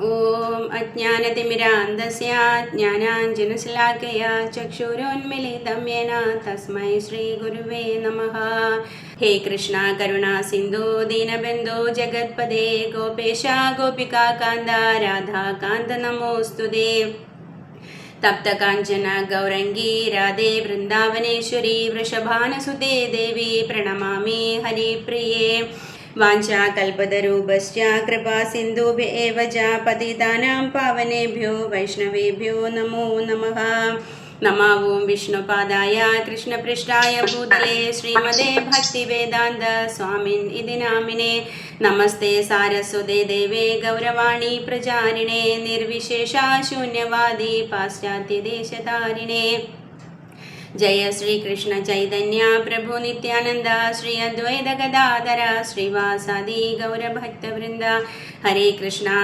ഓം അജ്ഞാനതിമിരാന്ധസ്യ ജ്ഞാനാഞ്ജനശലാകയാ ചക്ഷുരോന്മിലിതം യേന തസ്മൈ ശ്രീഗുരുവേ നമഃ. ഹേ കൃഷ്ണ കരുണാ സിന്ധു ദീനബന്ധോ ജഗത്പദേ ഗോപേശ ഗോപികാകാന്ത രാധാകാന്ത നമോസ്തുതേ. തപ്തകാഞ്ചന ഗൗരംഗീ രാധേ വൃന്ദാവനേശ്വരി വൃഷഭാനുസുതേ ദേവി പ്രണമാമി ഹരിപ്രിയേ. വാഞ്ചാകൽപതരൂപശ്ച കൃപാ സിന്ധുഭ്യ ഏവ ച പതിതാനാം പാവനേഭ്യോ വൈഷ്ണവേഭ്യോ നമോ നമഃ. നമോ ഓം വിഷ്ണുപാദായ കൃഷ്ണപൃഷ്ഠായ ഭൂതലേ ശ്രീമതേ ഭക്തിവേദാന്ത സ്വാമിൻ ഇതി നാമിനെ. നമസ്തേ സാരസ്വതേ ദേവേ ഗൗരവാണി പ്രചാരിണേ നിർവിശേഷ ശൂന്യവാദി പാശ്ചാത്യദേശതാരിണേ. जय श्री कृष्ण चैतन्य प्रभु नित्यानंद श्री अद्वैत गदाधर श्रीवासादि गौरभक्तवृंद. हरे कृष्णा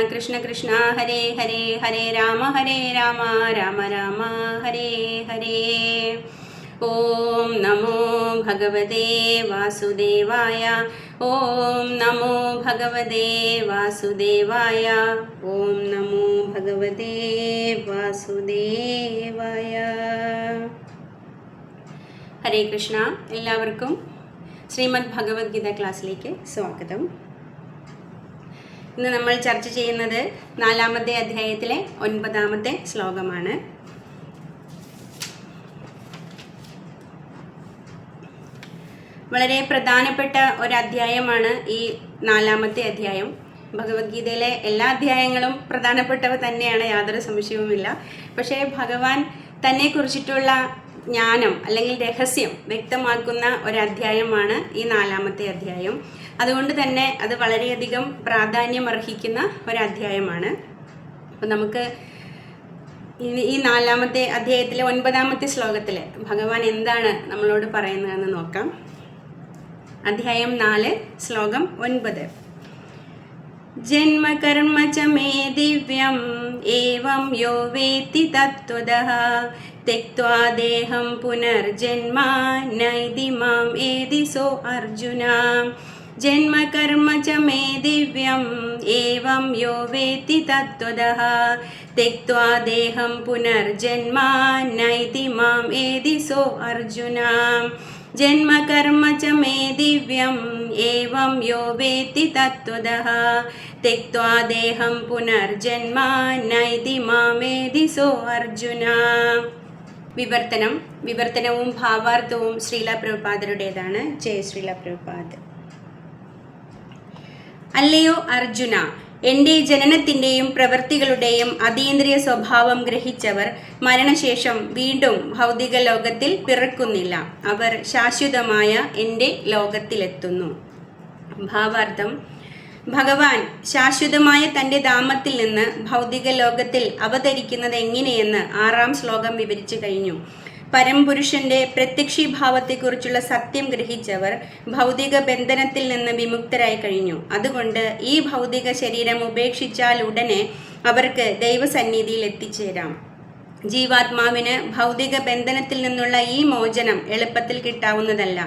कृष्ण कृष्ण हरे हरे हरे राम राम राम हरे हरे. ओम नमो भगवते वासुदेवाय. ओम नमो भगवते वासुदेवाय. ओम नमो भगवते वासुदेवाय. ഹരേ കൃഷ്ണ. എല്ലാവർക്കും ശ്രീമദ് ഭഗവത്ഗീത ക്ലാസ്സിലേക്ക് സ്വാഗതം. ഇന്ന് നമ്മൾ ചർച്ച ചെയ്യുന്നത് 4-ാമത്തെ അധ്യായത്തിലെ 9-ാമത്തെ ശ്ലോകമാണ്. വളരെ പ്രധാനപ്പെട്ട ഒരു അധ്യായമാണ് ഈ 4-ാമത്തെ അധ്യായം. ഭഗവത്ഗീതയിലെ എല്ലാ അധ്യായങ്ങളും പ്രധാനപ്പെട്ടവ തന്നെയാണ്, യാതൊരു സംശയവുമില്ല. പക്ഷേ ഭഗവാൻ തന്നെ കുറിച്ചിട്ടുള്ള ജ്ഞാനം അല്ലെങ്കിൽ രഹസ്യം വ്യക്തമാക്കുന്ന ഒരധ്യായമാണ് ഈ 4-ാമത്തെ അധ്യായം. അതുകൊണ്ട് തന്നെ അത് വളരെയധികം പ്രാധാന്യം അർഹിക്കുന്ന ഒരധ്യായമാണ്. അപ്പം നമുക്ക് ഈ 4-ാമത്തെ അധ്യായത്തിലെ 9-ാമത്തെ ശ്ലോകത്തിൽ ഭഗവാൻ എന്താണ് നമ്മളോട് പറയുന്നതെന്ന് നോക്കാം. അധ്യായം 4 ശ്ലോകം 9. ജന്മ കർമ്മ ച മേ ദിവ്യം ഏവം യോ വേത്തി തത്വദഃ त्यक्त्वा देहं पुनर्जन्म नैति मां एति सो अर्जुन. जन्म कर्म च मे दिव्यम् एवं यो वेत्ति तत्त्वतः त्यक्त्वा देहं पुनर्जन्म नैति मां एति सो अर्जुन. जन्म कर्म च मे दिव्यम् एवं यो वेत्ति तत्त्वतः त्यक्त्वा देहं पुनर्जन्म नैति मां एति सो अर्जुन. വിവർത്തനവും ഭാവാർത്ഥവും ശ്രീല പ്രഭുപാദരുടേതാണ്. ജയ ശ്രീല പ്രഭുപാദ്. അല്ലയോ അർജുന, എൻ്റെ ജനനത്തിൻ്റെയും പ്രവൃത്തികളുടെയും അതീന്ദ്രിയ സ്വഭാവം ഗ്രഹിച്ചവർ മരണശേഷം വീണ്ടും ഭൗതിക ലോകത്തിൽ പിറക്കുന്നില്ല. അവർ ശാശ്വതമായ എൻ്റെ ലോകത്തിലെത്തുന്നു. ഭാവാർത്ഥം: ഭഗവാൻ ശാശ്വതമായ തൻ്റെ ധാമത്തിൽ നിന്ന് ഭൗതിക ലോകത്തിൽ അവതരിക്കുന്നത് എങ്ങനെയെന്ന് 6-ാം ശ്ലോകം വിവരിച്ചു കഴിഞ്ഞു. പരംപുരുഷന്റെ പ്രത്യക്ഷീഭാവത്തെക്കുറിച്ചുള്ള സത്യം ഗ്രഹിച്ചവർ ഭൗതിക ബന്ധനത്തിൽ നിന്ന് വിമുക്തരായി കഴിഞ്ഞു. അതുകൊണ്ട് ഈ ഭൗതിക ശരീരം ഉപേക്ഷിച്ചാൽ ഉടനെ അവർക്ക് ദൈവസന്നിധിയിൽ എത്തിച്ചേരാം. ജീവാത്മാവിന് ഭൗതിക ബന്ധനത്തിൽ നിന്നുള്ള ഈ മോചനം എളുപ്പത്തിൽ കിട്ടാവുന്നതല്ല.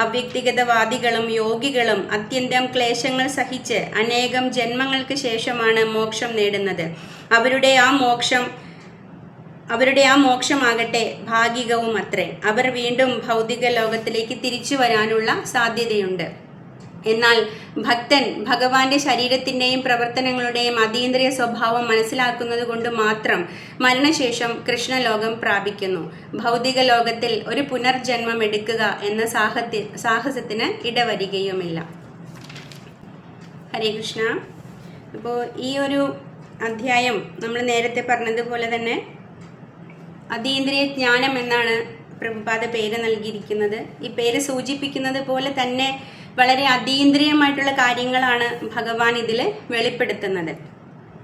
അവ്യക്തിഗതവാദികളും യോഗികളും അത്യന്തം ക്ലേശങ്ങൾ സഹിച്ച് അനേകം ജന്മങ്ങൾക്ക് ശേഷമാണ് മോക്ഷം നേടുന്നത്. അവരുടെ ആ മോക്ഷമാകട്ടെ ഭാഗികവും അത്രേ. അവർ വീണ്ടും ഭൗതിക ലോകത്തിലേക്ക് തിരിച്ചു വരാനുള്ള സാധ്യതയുണ്ട്. എന്നാൽ ഭക്തൻ ഭഗവാന്റെ ശരീരത്തിൻ്റെയും പ്രവർത്തനങ്ങളുടെയും അതീന്ദ്രിയ സ്വഭാവം മനസ്സിലാക്കുന്നത് കൊണ്ട് മാത്രം മരണശേഷം കൃഷ്ണലോകം പ്രാപിക്കുന്നു. ഭൗതിക ലോകത്തിൽ ഒരു പുനർജന്മം എടുക്കുക എന്ന സാഹസത്തിന് ഇടവരികയുമില്ല. ഹരേ കൃഷ്ണ. അപ്പോൾ ഈ ഒരു അധ്യായം നമ്മൾ നേരത്തെ പറഞ്ഞതുപോലെ തന്നെ അതീന്ദ്രിയ ജ്ഞാനം എന്നാണ് പ്രഭുപാദ പേര് നൽകിയിരിക്കുന്നത്. ഈ പേര് സൂചിപ്പിക്കുന്നത് പോലെ തന്നെ വളരെ അതീന്ദ്രിയമായിട്ടുള്ള കാര്യങ്ങളാണ് ഭഗവാൻ ഇതിൽ വെളിപ്പെടുത്തുന്നത്.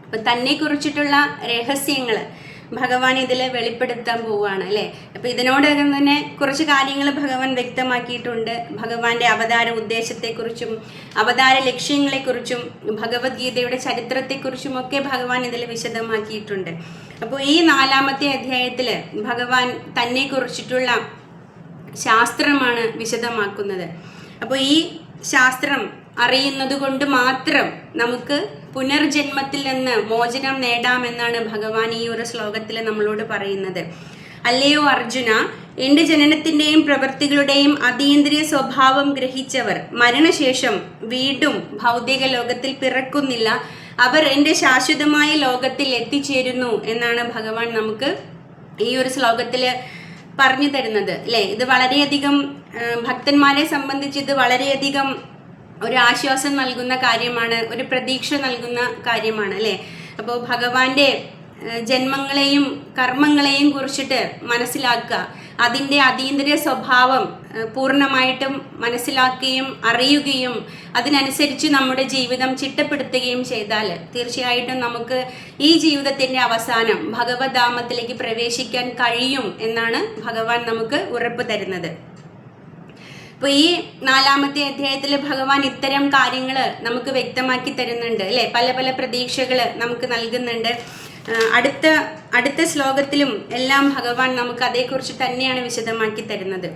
അപ്പം തന്നെ കുറിച്ചിട്ടുള്ള രഹസ്യങ്ങൾ ഭഗവാൻ ഇതിൽ വെളിപ്പെടുത്താൻ പോവുകയാണ് അല്ലേ. അപ്പോൾ ഇതിനോടകം തന്നെ കുറച്ച് കാര്യങ്ങൾ ഭഗവാൻ വ്യക്തമാക്കിയിട്ടുണ്ട്. ഭഗവാന്റെ അവതാര ഉദ്ദേശത്തെക്കുറിച്ചും അവതാര ലക്ഷ്യങ്ങളെക്കുറിച്ചും ഭഗവത്ഗീതയുടെ ചരിത്രത്തെക്കുറിച്ചും ഒക്കെ ഭഗവാൻ ഇതിൽ വിശദമാക്കിയിട്ടുണ്ട്. അപ്പോൾ ഈ 4-ാമത്തെ അധ്യായത്തിൽ ഭഗവാൻ തന്നെ കുറിച്ചിട്ടുള്ള ശാസ്ത്രമാണ് വിശദമാക്കുന്നത്. അപ്പോൾ ഈ ശാസ്ത്രം അറിയുന്നത് കൊണ്ട് മാത്രം നമുക്ക് പുനർജന്മത്തിൽ നിന്ന് മോചനം നേടാമെന്നാണ് ഭഗവാൻ ഈ ഒരു ശ്ലോകത്തിൽ നമ്മളോട് പറയുന്നത്. അല്ലയോ അർജുന, എൻ്റെ ജനനത്തിൻ്റെയും പ്രവൃത്തികളുടെയും അതീന്ദ്രിയ സ്വഭാവം ഗ്രഹിച്ചവർ മരണശേഷം വീണ്ടും ഭൗതിക ലോകത്തിൽ പിറക്കുന്നില്ല, അവർ എൻ്റെ ശാശ്വതമായ ലോകത്തിൽ എത്തിച്ചേരുന്നു എന്നാണ് ഭഗവാൻ നമുക്ക് ഈ ഒരു ശ്ലോകത്തിൽ പറഞ്ഞു തരുന്നത് അല്ലേ. ഇത് വളരെയധികം ഭക്തന്മാരെ സംബന്ധിച്ച് ഇത് വളരെയധികം ഒരു ആശ്വാസം നൽകുന്ന കാര്യമാണ്, ഒരു പ്രതീക്ഷ നൽകുന്ന കാര്യമാണ് അല്ലേ. അപ്പോൾ ഭഗവാന്റെ ജന്മങ്ങളെയും കർമ്മങ്ങളെയും കുറിച്ചിട്ട് മനസ്സിലാക്കുക, അതിൻ്റെ അതീന്ദ്രിയ സ്വഭാവം പൂർണ്ണമായിട്ടും മനസ്സിലാക്കുകയും അറിയുകയും അതിനനുസരിച്ച് നമ്മുടെ ജീവിതം ചിട്ടപ്പെടുത്തുകയും ചെയ്താൽ തീർച്ചയായിട്ടും നമുക്ക് ഈ ജീവിതത്തിൻ്റെ അവസാനം ഭഗവദ്ധാമത്തിലേക്ക് പ്രവേശിക്കാൻ കഴിയും എന്നാണ് ഭഗവാൻ നമുക്ക് ഉറപ്പ് തരുന്നത്. അപ്പോൾ ഈ 4-ാമത്തെ അധ്യായത്തിൽ ഭഗവാൻ ഇത്തരം കാര്യങ്ങൾ നമുക്ക് വ്യക്തമാക്കി തരുന്നുണ്ട് അല്ലേ. പല പല പ്രതീക്ഷകൾ നമുക്ക് നൽകുന്നുണ്ട്. അടുത്ത ശ്ലോകത്തിലും എല്ലാം ഭഗവാൻ നമുക്ക് അതേക്കുറിച്ച് തന്നെയാണ് വിശദമാക്കി തരുന്നത്.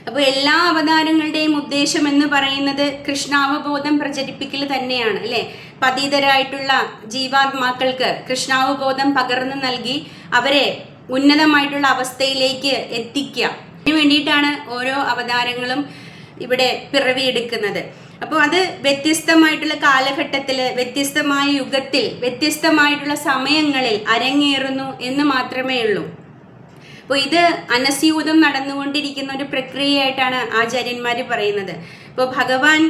അപ്പോൾ എല്ലാ അവതാരങ്ങളുടെയും ഉദ്ദേശം എന്ന് പറയുന്നത് കൃഷ്ണാവബോധം പ്രചരിപ്പിക്കൽ തന്നെയാണ് അല്ലേ. പതിതരായിട്ടുള്ള ജീവാത്മാക്കൾക്ക് കൃഷ്ണാവബോധം പകർന്നു നൽകി അവരെ ഉന്നതമായിട്ടുള്ള അവസ്ഥയിലേക്ക് എത്തിക്കുക. അതിനു വേണ്ടിയിട്ടാണ് ഓരോ അവതാരങ്ങളും ഇവിടെ പിറവിയെടുക്കുന്നത്. അപ്പോൾ അത് വ്യത്യസ്തമായിട്ടുള്ള കാലഘട്ടത്തിൽ, വ്യത്യസ്തമായ യുഗത്തിൽ, വ്യത്യസ്തമായിട്ടുള്ള സമയങ്ങളിൽ അരങ്ങേറുന്നു എന്ന് മാത്രമേ ഉള്ളൂ. അപ്പോൾ ഇത് അനസ്യൂതം നടന്നുകൊണ്ടിരിക്കുന്ന ഒരു പ്രക്രിയയായിട്ടാണ് ആചാര്യന്മാർ പറയുന്നത്. അപ്പോൾ ഭഗവാൻ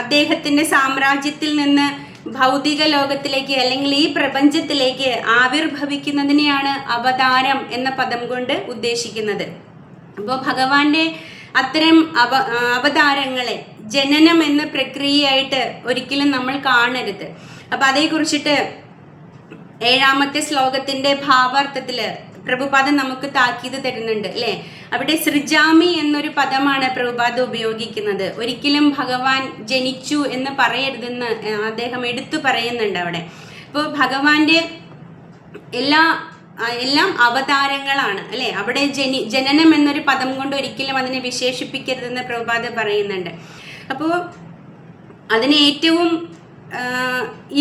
അദ്ദേഹത്തിൻ്റെ സാമ്രാജ്യത്തിൽ നിന്ന് ഭൗതിക ലോകത്തിലേക്ക് അല്ലെങ്കിൽ ഈ പ്രപഞ്ചത്തിലേക്ക് ആവിർഭവിക്കുന്നതിനെയാണ് അവതാരം എന്ന പദം കൊണ്ട് ഉദ്ദേശിക്കുന്നത്. അപ്പോൾ ഭഗവാന്റെ അത്തരം അവതാരങ്ങളെ ജനനം എന്ന പ്രക്രിയയായിട്ട് ഒരിക്കലും നമ്മൾ കാണരുത്. അപ്പം അതേക്കുറിച്ചിട്ട് 7-ാമത്തെ ശ്ലോകത്തിൻ്റെ ഭാവാർത്ഥത്തിൽ പ്രഭുപാദം നമുക്ക് താക്കീത് തരുന്നുണ്ട് അല്ലേ. അവിടെ സൃജാമി എന്നൊരു പദമാണ് പ്രഭുപാദം ഉപയോഗിക്കുന്നത്. ഒരിക്കലും ഭഗവാൻ ജനിച്ചു എന്ന് പറയരുതെന്ന് അദ്ദേഹം എടുത്തു പറയുന്നുണ്ട് അവിടെ. അപ്പോൾ ഭഗവാന്റെ എല്ലാം അവതാരങ്ങളാണ് അല്ലേ. അവിടെ ജനനം എന്നൊരു പദം കൊണ്ട് ഒരിക്കലും അതിനെ വിശേഷിപ്പിക്കരുതെന്ന് പ്രഭുപാദം പറയുന്നുണ്ട്. അപ്പോൾ അതിന് ഏറ്റവും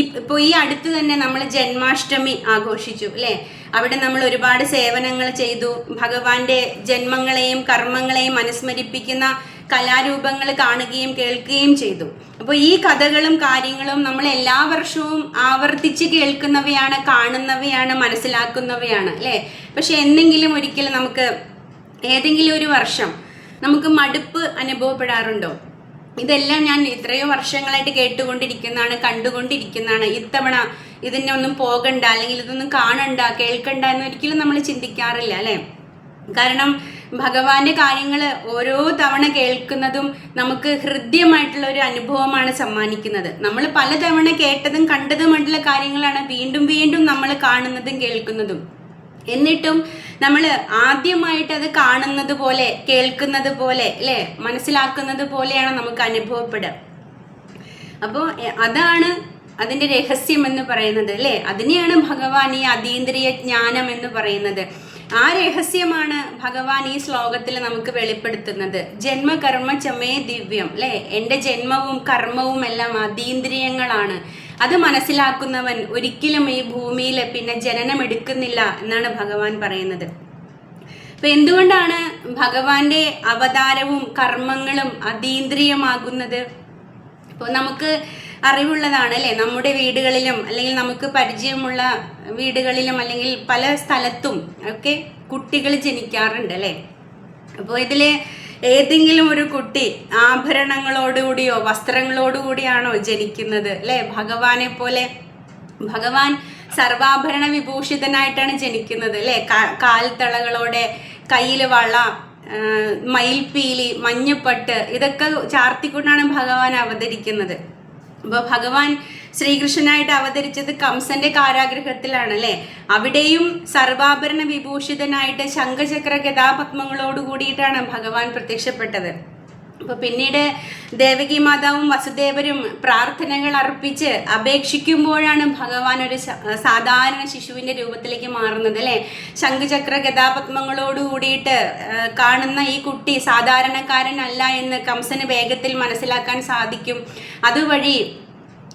ഇപ്പോൾ ഈ അടുത്ത് തന്നെ നമ്മൾ ജന്മാഷ്ടമി ആഘോഷിച്ചു അല്ലേ. അവിടെ നമ്മൾ ഒരുപാട് സേവനങ്ങൾ ചെയ്തു. ഭഗവാന്റെ ജന്മങ്ങളെയും കർമ്മങ്ങളെയും അനുസ്മരിപ്പിക്കുന്ന കലാരൂപങ്ങൾ കാണുകയും കേൾക്കുകയും ചെയ്തു. അപ്പോൾ ഈ കഥകളും കാര്യങ്ങളും നമ്മൾ എല്ലാ വർഷവും ആവർത്തിച്ച് കേൾക്കുന്നവയാണ്, കാണുന്നവയാണ്, മനസ്സിലാക്കുന്നവയാണ് അല്ലേ. പക്ഷെ എന്തെങ്കിലും ഒരിക്കലും നമുക്ക് ഏതെങ്കിലും ഒരു വർഷം നമുക്ക് മടുപ്പ് അനുഭവപ്പെടാറുണ്ടോ? ഇതെല്ലാം ഞാൻ എത്രയോ വർഷങ്ങളായിട്ട് കേട്ടുകൊണ്ടിരിക്കുന്നതാണ്, കണ്ടുകൊണ്ടിരിക്കുന്നതാണ്, ഇത്തവണ ഇതിനെ ഒന്നും പോകണ്ട അല്ലെങ്കിൽ ഇതൊന്നും കാണണ്ട, കേൾക്കണ്ട എന്നൊരിക്കലും നമ്മൾ ചിന്തിക്കാറില്ല അല്ലേ. കാരണം ഭഗവാന്റെ കാര്യങ്ങൾ ഓരോ തവണ കേൾക്കുന്നതും നമുക്ക് ഹൃദ്യമായിട്ടുള്ള ഒരു അനുഭവമാണ് സമ്മാനിക്കുന്നത്. നമ്മൾ പലതവണ കേട്ടതും കണ്ടതുമായിട്ടുള്ള കാര്യങ്ങളാണ് വീണ്ടും വീണ്ടും നമ്മൾ കാണുന്നതും കേൾക്കുന്നതും. എന്നിട്ടും നമ്മൾ ആദ്യമായിട്ട് അത് കാണുന്നത് പോലെ, കേൾക്കുന്നത് പോലെ അല്ലേ, മനസ്സിലാക്കുന്നത് പോലെയാണ് നമുക്ക് അനുഭവപ്പെടുക. അപ്പോൾ അതാണ് അതിൻ്റെ രഹസ്യം എന്ന് പറയുന്നത് അല്ലേ. അതിനെയാണ് ഭഗവാൻ ഈ അതീന്ദ്രിയ ജ്ഞാനം എന്ന് പറയുന്നത്. ആ രഹസ്യമാണ് ഭഗവാൻ ഈ ശ്ലോകത്തിൽ നമുക്ക് വെളിപ്പെടുത്തുന്നത്. ജന്മകർമ്മ ചമേ ദിവ്യം അല്ലേ. എൻ്റെ ജന്മവും കർമ്മവും എല്ലാം അതീന്ദ്രിയങ്ങളാണ്. അത് മനസ്സിലാക്കുന്നവൻ ഒരിക്കലും ഈ ഭൂമിയിൽ പിന്നെ ജനനം എടുക്കുന്നില്ല എന്നാണ് ഭഗവാൻ പറയുന്നത്. അപ്പൊ എന്തുകൊണ്ടാണ് ഭഗവാന്റെ അവതാരവും കർമ്മങ്ങളും അതീന്ദ്രിയമാകുന്നത്? ഇപ്പോൾ നമുക്ക് അറിവുള്ളതാണ് അല്ലേ. നമ്മുടെ വീടുകളിലും അല്ലെങ്കിൽ നമുക്ക് പരിചയമുള്ള വീടുകളിലും അല്ലെങ്കിൽ പല സ്ഥലത്തും ഒക്കെ കുട്ടികൾ ജനിക്കാറുണ്ട് അല്ലേ. അപ്പോൾ ഇതിൽ ഏതെങ്കിലും ഒരു കുട്ടി ആഭരണങ്ങളോടുകൂടിയോ വസ്ത്രങ്ങളോടുകൂടിയാണോ ജനിക്കുന്നത് അല്ലേ? ഭഗവാനെ പോലെ ഭഗവാൻ സർവാഭരണ വിഭൂഷിതനായിട്ടാണ് ജനിക്കുന്നത് അല്ലേ. കാൽത്തളകളോടെ, കയ്യിൽ വള, മയിൽപ്പീലി, മഞ്ഞപ്പട്ട് ഇതൊക്കെ ചാർത്തിക്കൊണ്ടാണ് ഭഗവാൻ അവതരിക്കുന്നത്. അപ്പോൾ ഭഗവാൻ ശ്രീകൃഷ്ണനായിട്ട് അവതരിച്ചത് കംസന്റെ കാരാഗൃഹത്തിലാണ് അല്ലേ. അവിടെയും സർവാഭരണ വിഭൂഷിതനായിട്ട് ശംഖചക്ര ഗദാപത്മങ്ങളോട് കൂടിയിട്ടാണ് ഭഗവാൻ പ്രത്യക്ഷപ്പെട്ടത്. അപ്പോൾ പിന്നീട് ദേവകി മാതാവും വസുദേവരും പ്രാർത്ഥനകൾ അർപ്പിച്ച് അപേക്ഷിക്കുമ്പോഴാണ് ഭഗവാൻ ഒരു സാധാരണ ശിശുവിൻ്റെ രൂപത്തിലേക്ക് മാറുന്നത്, അല്ലേ? ശംഖുചക്ര ഗദാപത്മങ്ങളോട് കൂടിയിട്ട് കാണുന്ന ഈ കുട്ടി സാധാരണക്കാരനല്ല എന്ന് കംസന് വേഗത്തിൽ മനസ്സിലാക്കാൻ സാധിക്കും. അതുവഴി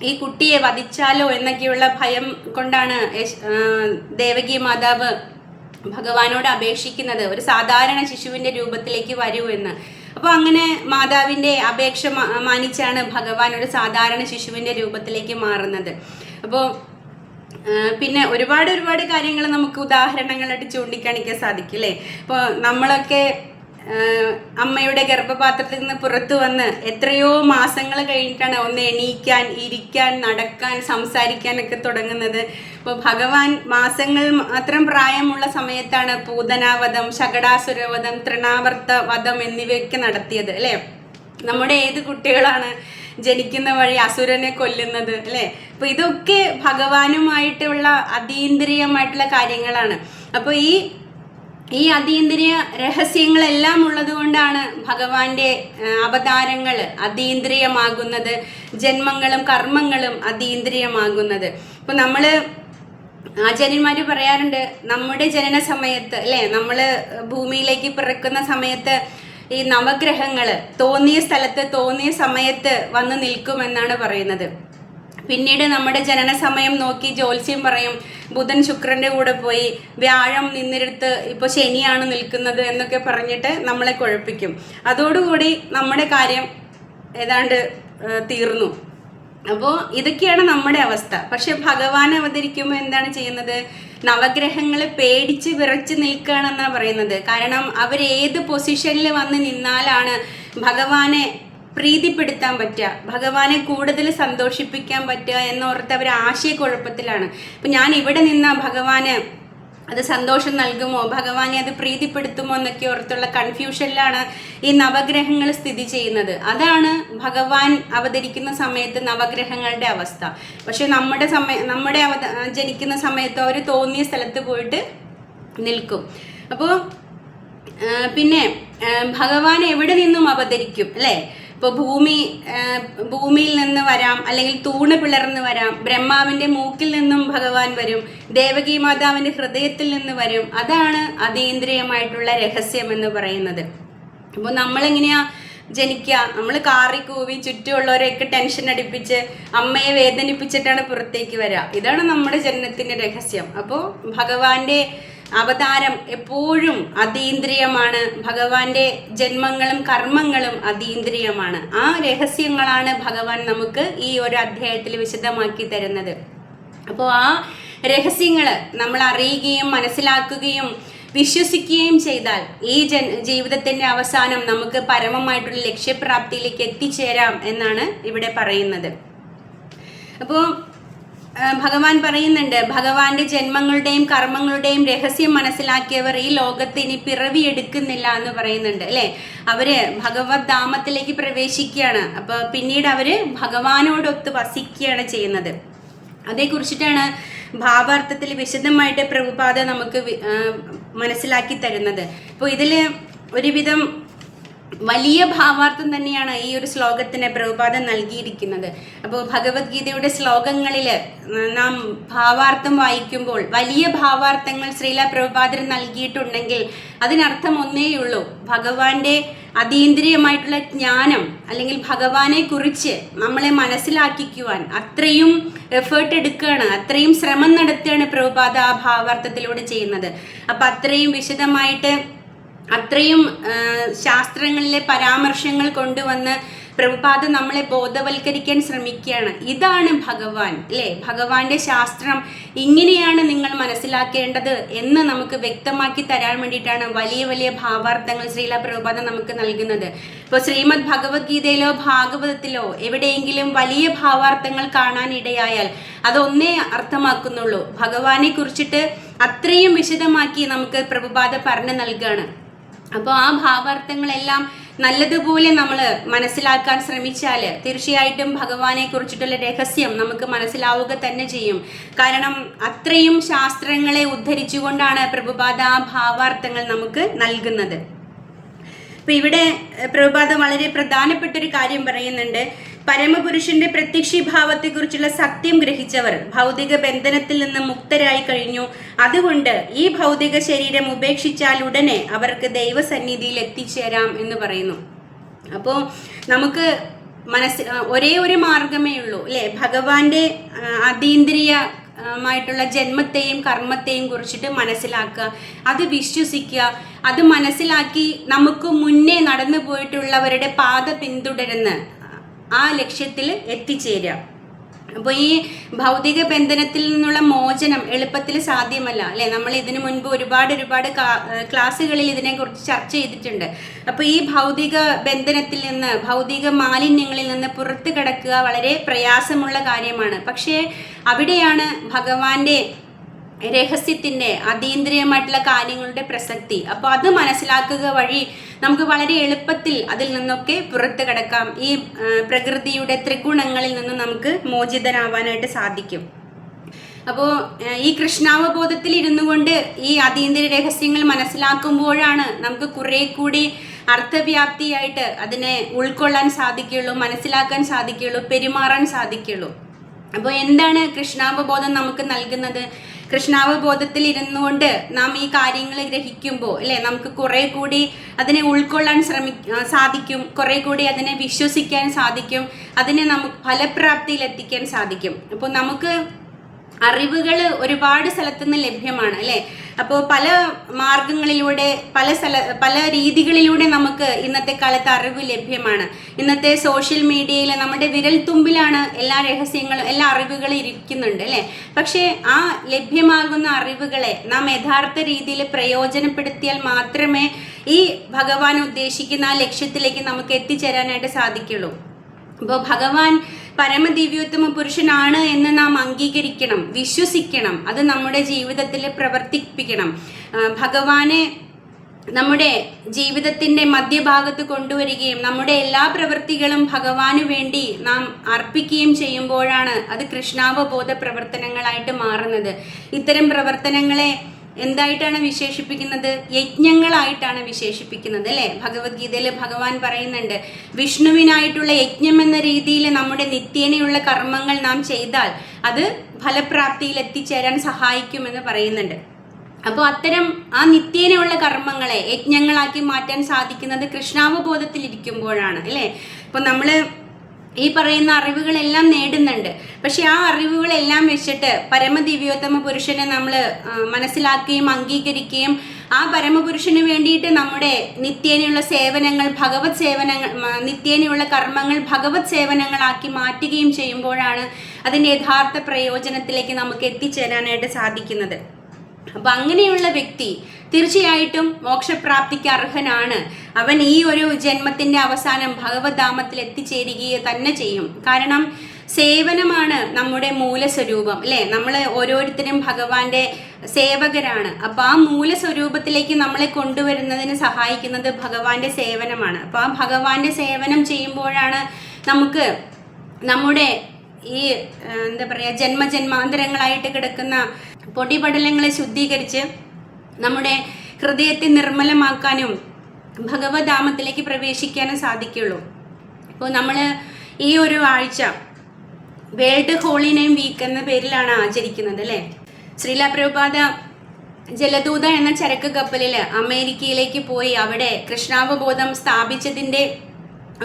ഈ കുട്ടിയെ വധിച്ചാലോ എന്നൊക്കെയുള്ള ഭയം കൊണ്ടാണ് ദേവകി മാതാവ് ഭഗവാനോട് അപേക്ഷിക്കുന്നത്, ഒരു സാധാരണ ശിശുവിൻ്റെ രൂപത്തിലേക്ക് വരൂ എന്ന്. അപ്പോൾ അങ്ങനെ മാതാവിൻ്റെ അപേക്ഷ മാനിച്ചാണ് ഭഗവാൻ ഒരു സാധാരണ ശിശുവിൻ്റെ രൂപത്തിലേക്ക് മാറുന്നത്. അപ്പോൾ പിന്നെ ഒരുപാട് കാര്യങ്ങൾ നമുക്ക് ഉദാഹരണങ്ങളായിട്ട് ചൂണ്ടിക്കാണിക്കാൻ സാധിക്കും, അല്ലേ? ഇപ്പോൾ നമ്മളൊക്കെ അമ്മയുടെ ഗർഭപാത്രത്തിൽ നിന്ന് പുറത്തു വന്ന് എത്രയോ മാസങ്ങൾ കഴിഞ്ഞിട്ടാണ് ഒന്ന് എണീക്കാൻ, ഇരിക്കാൻ, നടക്കാൻ, സംസാരിക്കാനൊക്കെ തുടങ്ങുന്നത്. അപ്പോൾ ഭഗവാൻ മാസങ്ങൾ മാത്രം പ്രായമുള്ള സമയത്താണ് പൂതനാവധം, ശകടാസുരവധം, തൃണാവർത്ത വധം എന്നിവയൊക്കെ നടത്തിയത്, അല്ലേ? നമ്മുടെ ഏത് കുട്ടികളാണ് ജനിക്കുന്ന വഴി അസുരനെ കൊല്ലുന്നത്, അല്ലേ? അപ്പോൾ ഇതൊക്കെ ഭഗവാനുമായിട്ടുള്ള അതീന്ദ്രിയമായിട്ടുള്ള കാര്യങ്ങളാണ്. അപ്പോൾ ഈ അതീന്ദ്രിയ രഹസ്യങ്ങളെല്ലാം ഉള്ളത് കൊണ്ടാണ് ഭഗവാന്റെ അവതാരങ്ങൾ അതീന്ദ്രിയമാകുന്നത്, ജന്മങ്ങളും കർമ്മങ്ങളും അതീന്ദ്രിയമാകുന്നത്. ഇപ്പോൾ നമ്മൾ ആചാര്യന്മാർ പറയാറുണ്ട്, നമ്മുടെ ജനന സമയത്ത്, അല്ലേ, നമ്മൾ ഭൂമിയിലേക്ക് പിറക്കുന്ന സമയത്ത് ഈ നവഗ്രഹങ്ങൾ തോന്നിയ സ്ഥലത്ത് തോന്നിയ സമയത്ത് വന്ന് നിൽക്കുമെന്നാണ് പറയുന്നത്. പിന്നീട് നമ്മുടെ ജനന സമയം നോക്കി ജ്യോത്സ്യം പറയും, ബുധൻ ശുക്രന്റെ കൂടെ പോയി, വ്യാഴം നിന്നിടത്ത് ഇപ്പോൾ ശനിയാണ് നിൽക്കുന്നത് എന്നൊക്കെ പറഞ്ഞിട്ട് നമ്മളെ കുഴപ്പിക്കും. അതോടുകൂടി നമ്മുടെ കാര്യം ഏതാണ്ട് തീർന്നു. അപ്പോൾ ഇതൊക്കെയാണ് നമ്മുടെ അവസ്ഥ. പക്ഷെ ഭഗവാൻ അവതരിക്കുമ്പോൾ എന്താണ് ചെയ്യുന്നത്? നവഗ്രഹങ്ങളെ പേടിച്ച് വിറച്ച് നിൽക്കുകയാണെന്നാണ് പറയുന്നത്. കാരണം അവരേത് പൊസിഷനിൽ വന്ന് നിന്നാലാണ് ഭഗവാനെ പ്രീതിപ്പെടുത്താൻ പറ്റുക, ഭഗവാനെ കൂടുതൽ സന്തോഷിപ്പിക്കാൻ പറ്റുക എന്നോർത്ത് അവർ ആശയക്കുഴപ്പത്തിലാണ്. അപ്പം ഞാൻ ഇവിടെ നിന്നാൽ ഭഗവാന് അത് സന്തോഷം നൽകുമോ, ഭഗവാനെ അത് പ്രീതിപ്പെടുത്തുമോ എന്നൊക്കെ ഓർത്തുള്ള കൺഫ്യൂഷനിലാണ് ഈ നവഗ്രഹങ്ങൾ സ്ഥിതി ചെയ്യുന്നത്. അതാണ് ഭഗവാൻ അവതരിക്കുന്ന സമയത്ത് നവഗ്രഹങ്ങളുടെ അവസ്ഥ. പക്ഷെ നമ്മുടെ ജനിക്കുന്ന സമയത്ത് അവർ തോന്നിയ സ്ഥലത്ത് പോയിട്ട് നിൽക്കും. അപ്പോൾ പിന്നെ ഭഗവാൻ എവിടെ നിന്നും അവതരിക്കും, അല്ലേ? ഇപ്പോൾ ഭൂമിയിൽ നിന്ന് വരാം, അല്ലെങ്കിൽ തൂണ് പിളർന്ന് വരാം, ബ്രഹ്മാവിൻ്റെ മൂക്കിൽ നിന്നും ഭഗവാൻ വരും, ദേവകി മാതാവിൻ്റെ ഹൃദയത്തിൽ നിന്ന് വരും. അതാണ് അതീന്ദ്രിയമായിട്ടുള്ള രഹസ്യം എന്ന് പറയുന്നത്. അപ്പോൾ നമ്മളെങ്ങനെയാ ജനിക്കുക? നമ്മൾ കാറി കൂവി ചുറ്റുമുള്ളവരെയൊക്കെ ടെൻഷൻ അടിപ്പിച്ച് അമ്മയെ വേദനിപ്പിച്ചിട്ടാണ് പുറത്തേക്ക് വരിക. ഇതാണ് നമ്മുടെ ജനനത്തിൻ്റെ രഹസ്യം. അപ്പോൾ ഭഗവാന്റെ അവതാരം എപ്പോഴും അതീന്ദ്രിയമാണ്, ഭഗവാന്റെ ജന്മങ്ങളും കർമ്മങ്ങളും അതീന്ദ്രിയമാണ്. ആ രഹസ്യങ്ങളാണ് ഭഗവാൻ നമുക്ക് ഈ ഒരു അധ്യായത്തിൽ വിശദമാക്കി തരുന്നത്. അപ്പോൾ ആ രഹസ്യങ്ങൾ നമ്മൾ അറിയുകയും മനസ്സിലാക്കുകയും വിശ്വസിക്കുകയും ചെയ്താൽ ഈ ജീവിതത്തിൻ്റെ അവസാനം നമുക്ക് പരമമായിട്ടുള്ള ലക്ഷ്യപ്രാപ്തിയിലേക്ക് എത്തിച്ചേരാം എന്നാണ് ഇവിടെ പറയുന്നത്. അപ്പോൾ ഭഗവാൻ പറയുന്നുണ്ട്, ഭഗവാന്റെ ജന്മങ്ങളുടെയും കർമ്മങ്ങളുടെയും രഹസ്യം മനസ്സിലാക്കിയവർ ഈ ലോകത്ത് ഇനി പിറവി എടുക്കുന്നില്ല എന്ന് പറയുന്നുണ്ട്, അല്ലേ? അവര് ഭഗവത് ധാമത്തിലേക്ക് പ്രവേശിക്കുകയാണ്. അപ്പോൾ പിന്നീട് അവര് ഭഗവാനോടൊത്ത് വസിക്കുകയാണ് ചെയ്യുന്നത്. അതേക്കുറിച്ചിട്ടാണ് ഭാവാർത്ഥത്തിൽ വിശദമായിട്ട് പ്രഭുപാദ നമുക്ക് മനസ്സിലാക്കി തരുന്നത്. അപ്പോൾ ഇതിൽ ഒരുവിധം വലിയ ഭാവാർത്ഥം തന്നെയാണ് ഈ ഒരു ശ്ലോകത്തിന് പ്രഭുപാദ നൽകിയിരിക്കുന്നത്. അപ്പോൾ ഭഗവത്ഗീതയുടെ ശ്ലോകങ്ങളിൽ നാം ഭാവാർത്ഥം വായിക്കുമ്പോൾ വലിയ ഭാവാർത്ഥങ്ങൾ ശ്രീല പ്രഭുപാദർ നൽകിയിട്ടുണ്ടെങ്കിൽ അതിനർത്ഥം ഒന്നേയുള്ളൂ, ഭഗവാന്റെ അതീന്ദ്രിയമായിട്ടുള്ള ജ്ഞാനം അല്ലെങ്കിൽ ഭഗവാനെ കുറിച്ച് നമ്മളെ മനസ്സിലാക്കിക്കുവാൻ അത്രയും എഫേർട്ട് എടുക്കുകയാണ്, അത്രയും ശ്രമം നടത്തുകയാണ് പ്രഭുപാദ ആ ഭാവാർത്ഥത്തിലൂടെ ചെയ്യുന്നത്. അപ്പം അത്രയും വിശദമായിട്ട് അത്രയും ശാസ്ത്രങ്ങളിലെ പരാമർശങ്ങൾ കൊണ്ടുവന്ന് പ്രഭുപാദ നമ്മളെ ബോധവൽക്കരിക്കാൻ ശ്രമിക്കുകയാണ്. ഇതാണ് ഭഗവാൻ, അല്ലേ? ഭഗവാന്റെ ശാസ്ത്രം ഇങ്ങനെയാണ് നിങ്ങൾ മനസ്സിലാക്കേണ്ടത് എന്ന് നമുക്ക് വ്യക്തമാക്കി തരാൻ വേണ്ടിയിട്ടാണ് വലിയ വലിയ ഭാവാർത്ഥങ്ങൾ ശ്രീല പ്രഭുപാദ നമുക്ക് നൽകുന്നത്. ഇപ്പോൾ ശ്രീമദ് ഭഗവത്ഗീതയിലോ ഭാഗവതത്തിലോ എവിടെയെങ്കിലും വലിയ ഭാവാർത്ഥങ്ങൾ കാണാനിടയായാൽ അതൊന്നേ അർത്ഥമാക്കുന്നുള്ളൂ, ഭഗവാനെ കുറിച്ചിട്ട് അത്രയും വിശദമാക്കി നമുക്ക് പ്രഭുപാദ പറഞ്ഞു നൽകുകയാണ്. അപ്പോൾ ആ ഭാവാർത്ഥങ്ങളെല്ലാം നല്ലതുപോലെ നമ്മൾ മനസ്സിലാക്കാൻ ശ്രമിച്ചാൽ തീർച്ചയായിട്ടും ഭഗവാനെ കുറിച്ചിട്ടുള്ള രഹസ്യം നമുക്ക് മനസ്സിലാവുക തന്നെ ചെയ്യും. കാരണം അത്രയും ശാസ്ത്രങ്ങളെ ഉദ്ധരിച്ചുകൊണ്ടാണ് പ്രഭുപാദ ആ ഭാവാർത്ഥങ്ങൾ നമുക്ക് നൽകുന്നത്. അപ്പൊ ഇവിടെ പ്രഭുപാദം വളരെ പ്രധാനപ്പെട്ട ഒരു കാര്യം പറയുന്നുണ്ട്. പരമപുരുഷന്റെ പ്രത്യക്ഷീഭാവത്തെക്കുറിച്ചുള്ള സത്യം ഗ്രഹിച്ചവർ ഭൗതിക ബന്ധനത്തിൽ നിന്ന് മുക്തരായി കഴിഞ്ഞു. അതുകൊണ്ട് ഈ ഭൗതിക ശരീരം ഉപേക്ഷിച്ചാൽ ഉടനെ അവർക്ക് ദൈവസന്നിധിയിൽ എത്തിച്ചേരാം എന്ന് പറയുന്നു. അപ്പോൾ നമുക്ക് ഒരേ ഒരു മാർഗമേ ഉള്ളൂ അല്ലെ, ഭഗവാന്റെ അതീന്ദ്രിയമായിട്ടുള്ള ജന്മത്തെയും കർമ്മത്തെയും കുറിച്ചിട്ട് മനസ്സിലാക്കുക, അത് വിശ്വസിക്കുക, അത് മനസ്സിലാക്കി നമുക്ക് മുന്നേ നടന്നു പോയിട്ടുള്ളവരുടെ പാത പിന്തുടരുന്ന് ആ ലക്ഷ്യത്തിൽ എത്തിച്ചേരുക. അപ്പോൾ ഈ ഭൗതിക ബന്ധനത്തിൽ നിന്നുള്ള മോചനം എളുപ്പത്തിൽ സാധ്യമല്ല അല്ലെ. നമ്മൾ ഇതിനു മുൻപ് ഒരുപാട് ക്ലാസ്സുകളിൽ ഇതിനെക്കുറിച്ച് ചർച്ച ചെയ്തിട്ടുണ്ട്. അപ്പോൾ ഈ ഭൗതിക ബന്ധനത്തിൽ നിന്ന്, ഭൗതിക മാലിന്യങ്ങളിൽ നിന്ന് പുറത്തു കടക്കുക വളരെ പ്രയാസമുള്ള കാര്യമാണ്. പക്ഷേ അവിടെയാണ് ഭഗവാന്റെ രഹസ്യത്തിൻ്റെ അതീന്ദ്രിയമായിട്ടുള്ള കാര്യങ്ങളുടെ പ്രസക്തി. അപ്പോൾ അത് മനസ്സിലാക്കുക വഴി നമുക്ക് വളരെ എളുപ്പത്തിൽ അതിൽ നിന്നൊക്കെ പുറത്തു കടക്കാം. ഈ പ്രകൃതിയുടെ ത്രിഗുണങ്ങളിൽ നിന്ന് നമുക്ക് മോചിതനാവാനായിട്ട് സാധിക്കും. അപ്പോൾ ഈ കൃഷ്ണാവബോധത്തിൽ ഇരുന്നു കൊണ്ട് ഈ അതീന്ദ്രിയ രഹസ്യങ്ങൾ മനസ്സിലാക്കുമ്പോഴാണ് നമുക്ക് കുറെ കൂടി അർത്ഥവ്യാപ്തിയായിട്ട് അതിനെ ഉൾക്കൊള്ളാൻ സാധിക്കുള്ളൂ, മനസ്സിലാക്കാൻ സാധിക്കുള്ളൂ, പെരുമാറാൻ സാധിക്കുള്ളൂ. അപ്പോൾ എന്താണ് കൃഷ്ണാവബോധം നമുക്ക് നൽകുന്നത്? കൃഷ്ണാവബോധത്തിൽ ഇരുന്നുകൊണ്ട് നാം ഈ കാര്യങ്ങൾ ഗ്രഹിക്കുമ്പോൾ അല്ലേ, നമുക്ക് കുറെ കൂടി അതിനെ ഉൾക്കൊള്ളാൻ സാധിക്കും, കുറെ കൂടി അതിനെ വിശ്വസിക്കാൻ സാധിക്കും, അതിനെ നമുക്ക് ഫലപ്രാപ്തിയിൽ എത്തിക്കാൻ സാധിക്കും. അപ്പോൾ നമുക്ക് അറിവുകൾ ഒരുപാട് സ്ഥലത്തുനിന്ന് ലഭ്യമാണ് അല്ലേ. അപ്പോൾ പല മാർഗങ്ങളിലൂടെ പല രീതികളിലൂടെ നമുക്ക് ഇന്നത്തെ കാലത്ത് അറിവ് ലഭ്യമാണ്. ഇന്നത്തെ സോഷ്യൽ മീഡിയയിൽ നമ്മുടെ വിരൽ തുമ്പിലാണ് എല്ലാ രഹസ്യങ്ങളും, എല്ലാ അറിവുകളും ഇരിക്കുന്നുണ്ട് അല്ലേ. പക്ഷേ ആ ലഭ്യമാകുന്ന അറിവുകളെ നാം യഥാർത്ഥ രീതിയിൽ പ്രയോജനപ്പെടുത്തിയാൽ മാത്രമേ ഈ ഭഗവാൻ ഉദ്ദേശിക്കുന്ന ആ ലക്ഷ്യത്തിലേക്ക് നമുക്ക് എത്തിച്ചേരാനായിട്ട് സാധിക്കുള്ളൂ. അപ്പോൾ ഭഗവാൻ പരമദിവ്യോത്തമ പുരുഷനാണ് എന്ന് നാം അംഗീകരിക്കണം, വിശ്വസിക്കണം, അത് നമ്മുടെ ജീവിതത്തിൽ പ്രവർത്തിപ്പിക്കണം. ഭഗവാനെ നമ്മുടെ ജീവിതത്തിൻ്റെ മധ്യഭാഗത്ത് കൊണ്ടുവരികയും നമ്മുടെ എല്ലാ പ്രവൃത്തികളും ഭഗവാന് വേണ്ടി നാം അർപ്പിക്കുകയും ചെയ്യുമ്പോഴാണ് അത് കൃഷ്ണാവബോധ പ്രവർത്തനങ്ങളായിട്ട് മാറുന്നത്. ഇത്തരം പ്രവർത്തനങ്ങളെ എന്തായിട്ടാണ് വിശേഷിപ്പിക്കുന്നത്? യജ്ഞങ്ങളായിട്ടാണ് വിശേഷിപ്പിക്കുന്നത് അല്ലേ. ഭഗവത്ഗീതയിൽ ഭഗവാൻ പറയുന്നുണ്ട്, വിഷ്ണുവിനായിട്ടുള്ള യജ്ഞം എന്ന രീതിയിൽ നമ്മുടെ നിത്യേനയുള്ള കർമ്മങ്ങൾ നാം ചെയ്താൽ അത് ഫലപ്രാപ്തിയിൽ എത്തിച്ചേരാൻ സഹായിക്കുമെന്ന് പറയുന്നുണ്ട്. അപ്പോൾ അത്തരം ആ നിത്യേനയുള്ള കർമ്മങ്ങളെ യജ്ഞങ്ങളാക്കി മാറ്റാൻ സാധിക്കുന്നത് കൃഷ്ണാവബോധത്തിൽ ഇരിക്കുമ്പോഴാണ് അല്ലേ. അപ്പോൾ നമ്മൾ ഈ പറയുന്ന അറിവുകളെല്ലാം നേടുന്നുണ്ട്. പക്ഷെ ആ അറിവുകളെല്ലാം വെച്ചിട്ട് പരമദിവ്യോത്തമ പുരുഷനെ നമ്മൾ മനസ്സിലാക്കുകയും അംഗീകരിക്കുകയും ആ പരമപുരുഷന് വേണ്ടിയിട്ട് നമ്മുടെ നിത്യേനയുള്ള സേവനങ്ങൾ, ഭഗവത് സേവനങ്ങൾ, നിത്യേനയുള്ള കർമ്മങ്ങൾ ഭഗവത് സേവനങ്ങളാക്കി മാറ്റുകയും ചെയ്യുമ്പോഴാണ് അതിൻ്റെ യഥാർത്ഥ പ്രയോജനത്തിലേക്ക് നമുക്ക് എത്തിച്ചേരാനായിട്ട് സാധിക്കുന്നത്. അപ്പം അങ്ങനെയുള്ള വ്യക്തി തീർച്ചയായിട്ടും മോക്ഷപ്രാപ്തിക്ക് അർഹനാണ്. അവൻ ഈ ഒരു ജന്മത്തിൻ്റെ അവസാനം ഭഗവദ്ധാമത്തിൽ എത്തിച്ചേരുക തന്നെ ചെയ്യും. കാരണം സേവനമാണ് നമ്മുടെ മൂലസ്വരൂപം അല്ലേ. നമ്മൾ ഓരോരുത്തരും ഭഗവാന്റെ സേവകരാണ്. അപ്പോൾ ആ മൂലസ്വരൂപത്തിലേക്ക് നമ്മളെ കൊണ്ടുവരുന്നതിന് സഹായിക്കുന്നത് ഭഗവാന്റെ സേവനമാണ്. അപ്പോൾ ആ ഭഗവാന്റെ സേവനം ചെയ്യുമ്പോഴാണ് നമുക്ക് നമ്മുടെ ഈ ജന്മജന്മാന്തരങ്ങളായിട്ട് കിടക്കുന്ന പൊടിപടലങ്ങളെ ശുദ്ധീകരിച്ച് നമ്മുടെ ഹൃദയത്തെ നിർമ്മലമാക്കാനും ഭഗവദ്ധാമത്തിലേക്ക് പ്രവേശിക്കാനും സാധിക്കുള്ളൂ. അപ്പോൾ നമ്മൾ ഈ ഒരു ആഴ്ച വേൾഡ് ഹോളി നെയിം വീക്ക് എന്ന പേരിലാണ് ആചരിക്കുന്നത് അല്ലേ. ശ്രീല പ്രഭുപാദ ജലദൂത എന്ന ചരക്ക് കപ്പലിൽ അമേരിക്കയിലേക്ക് പോയി അവിടെ കൃഷ്ണാവബോധം സ്ഥാപിച്ചതിൻ്റെ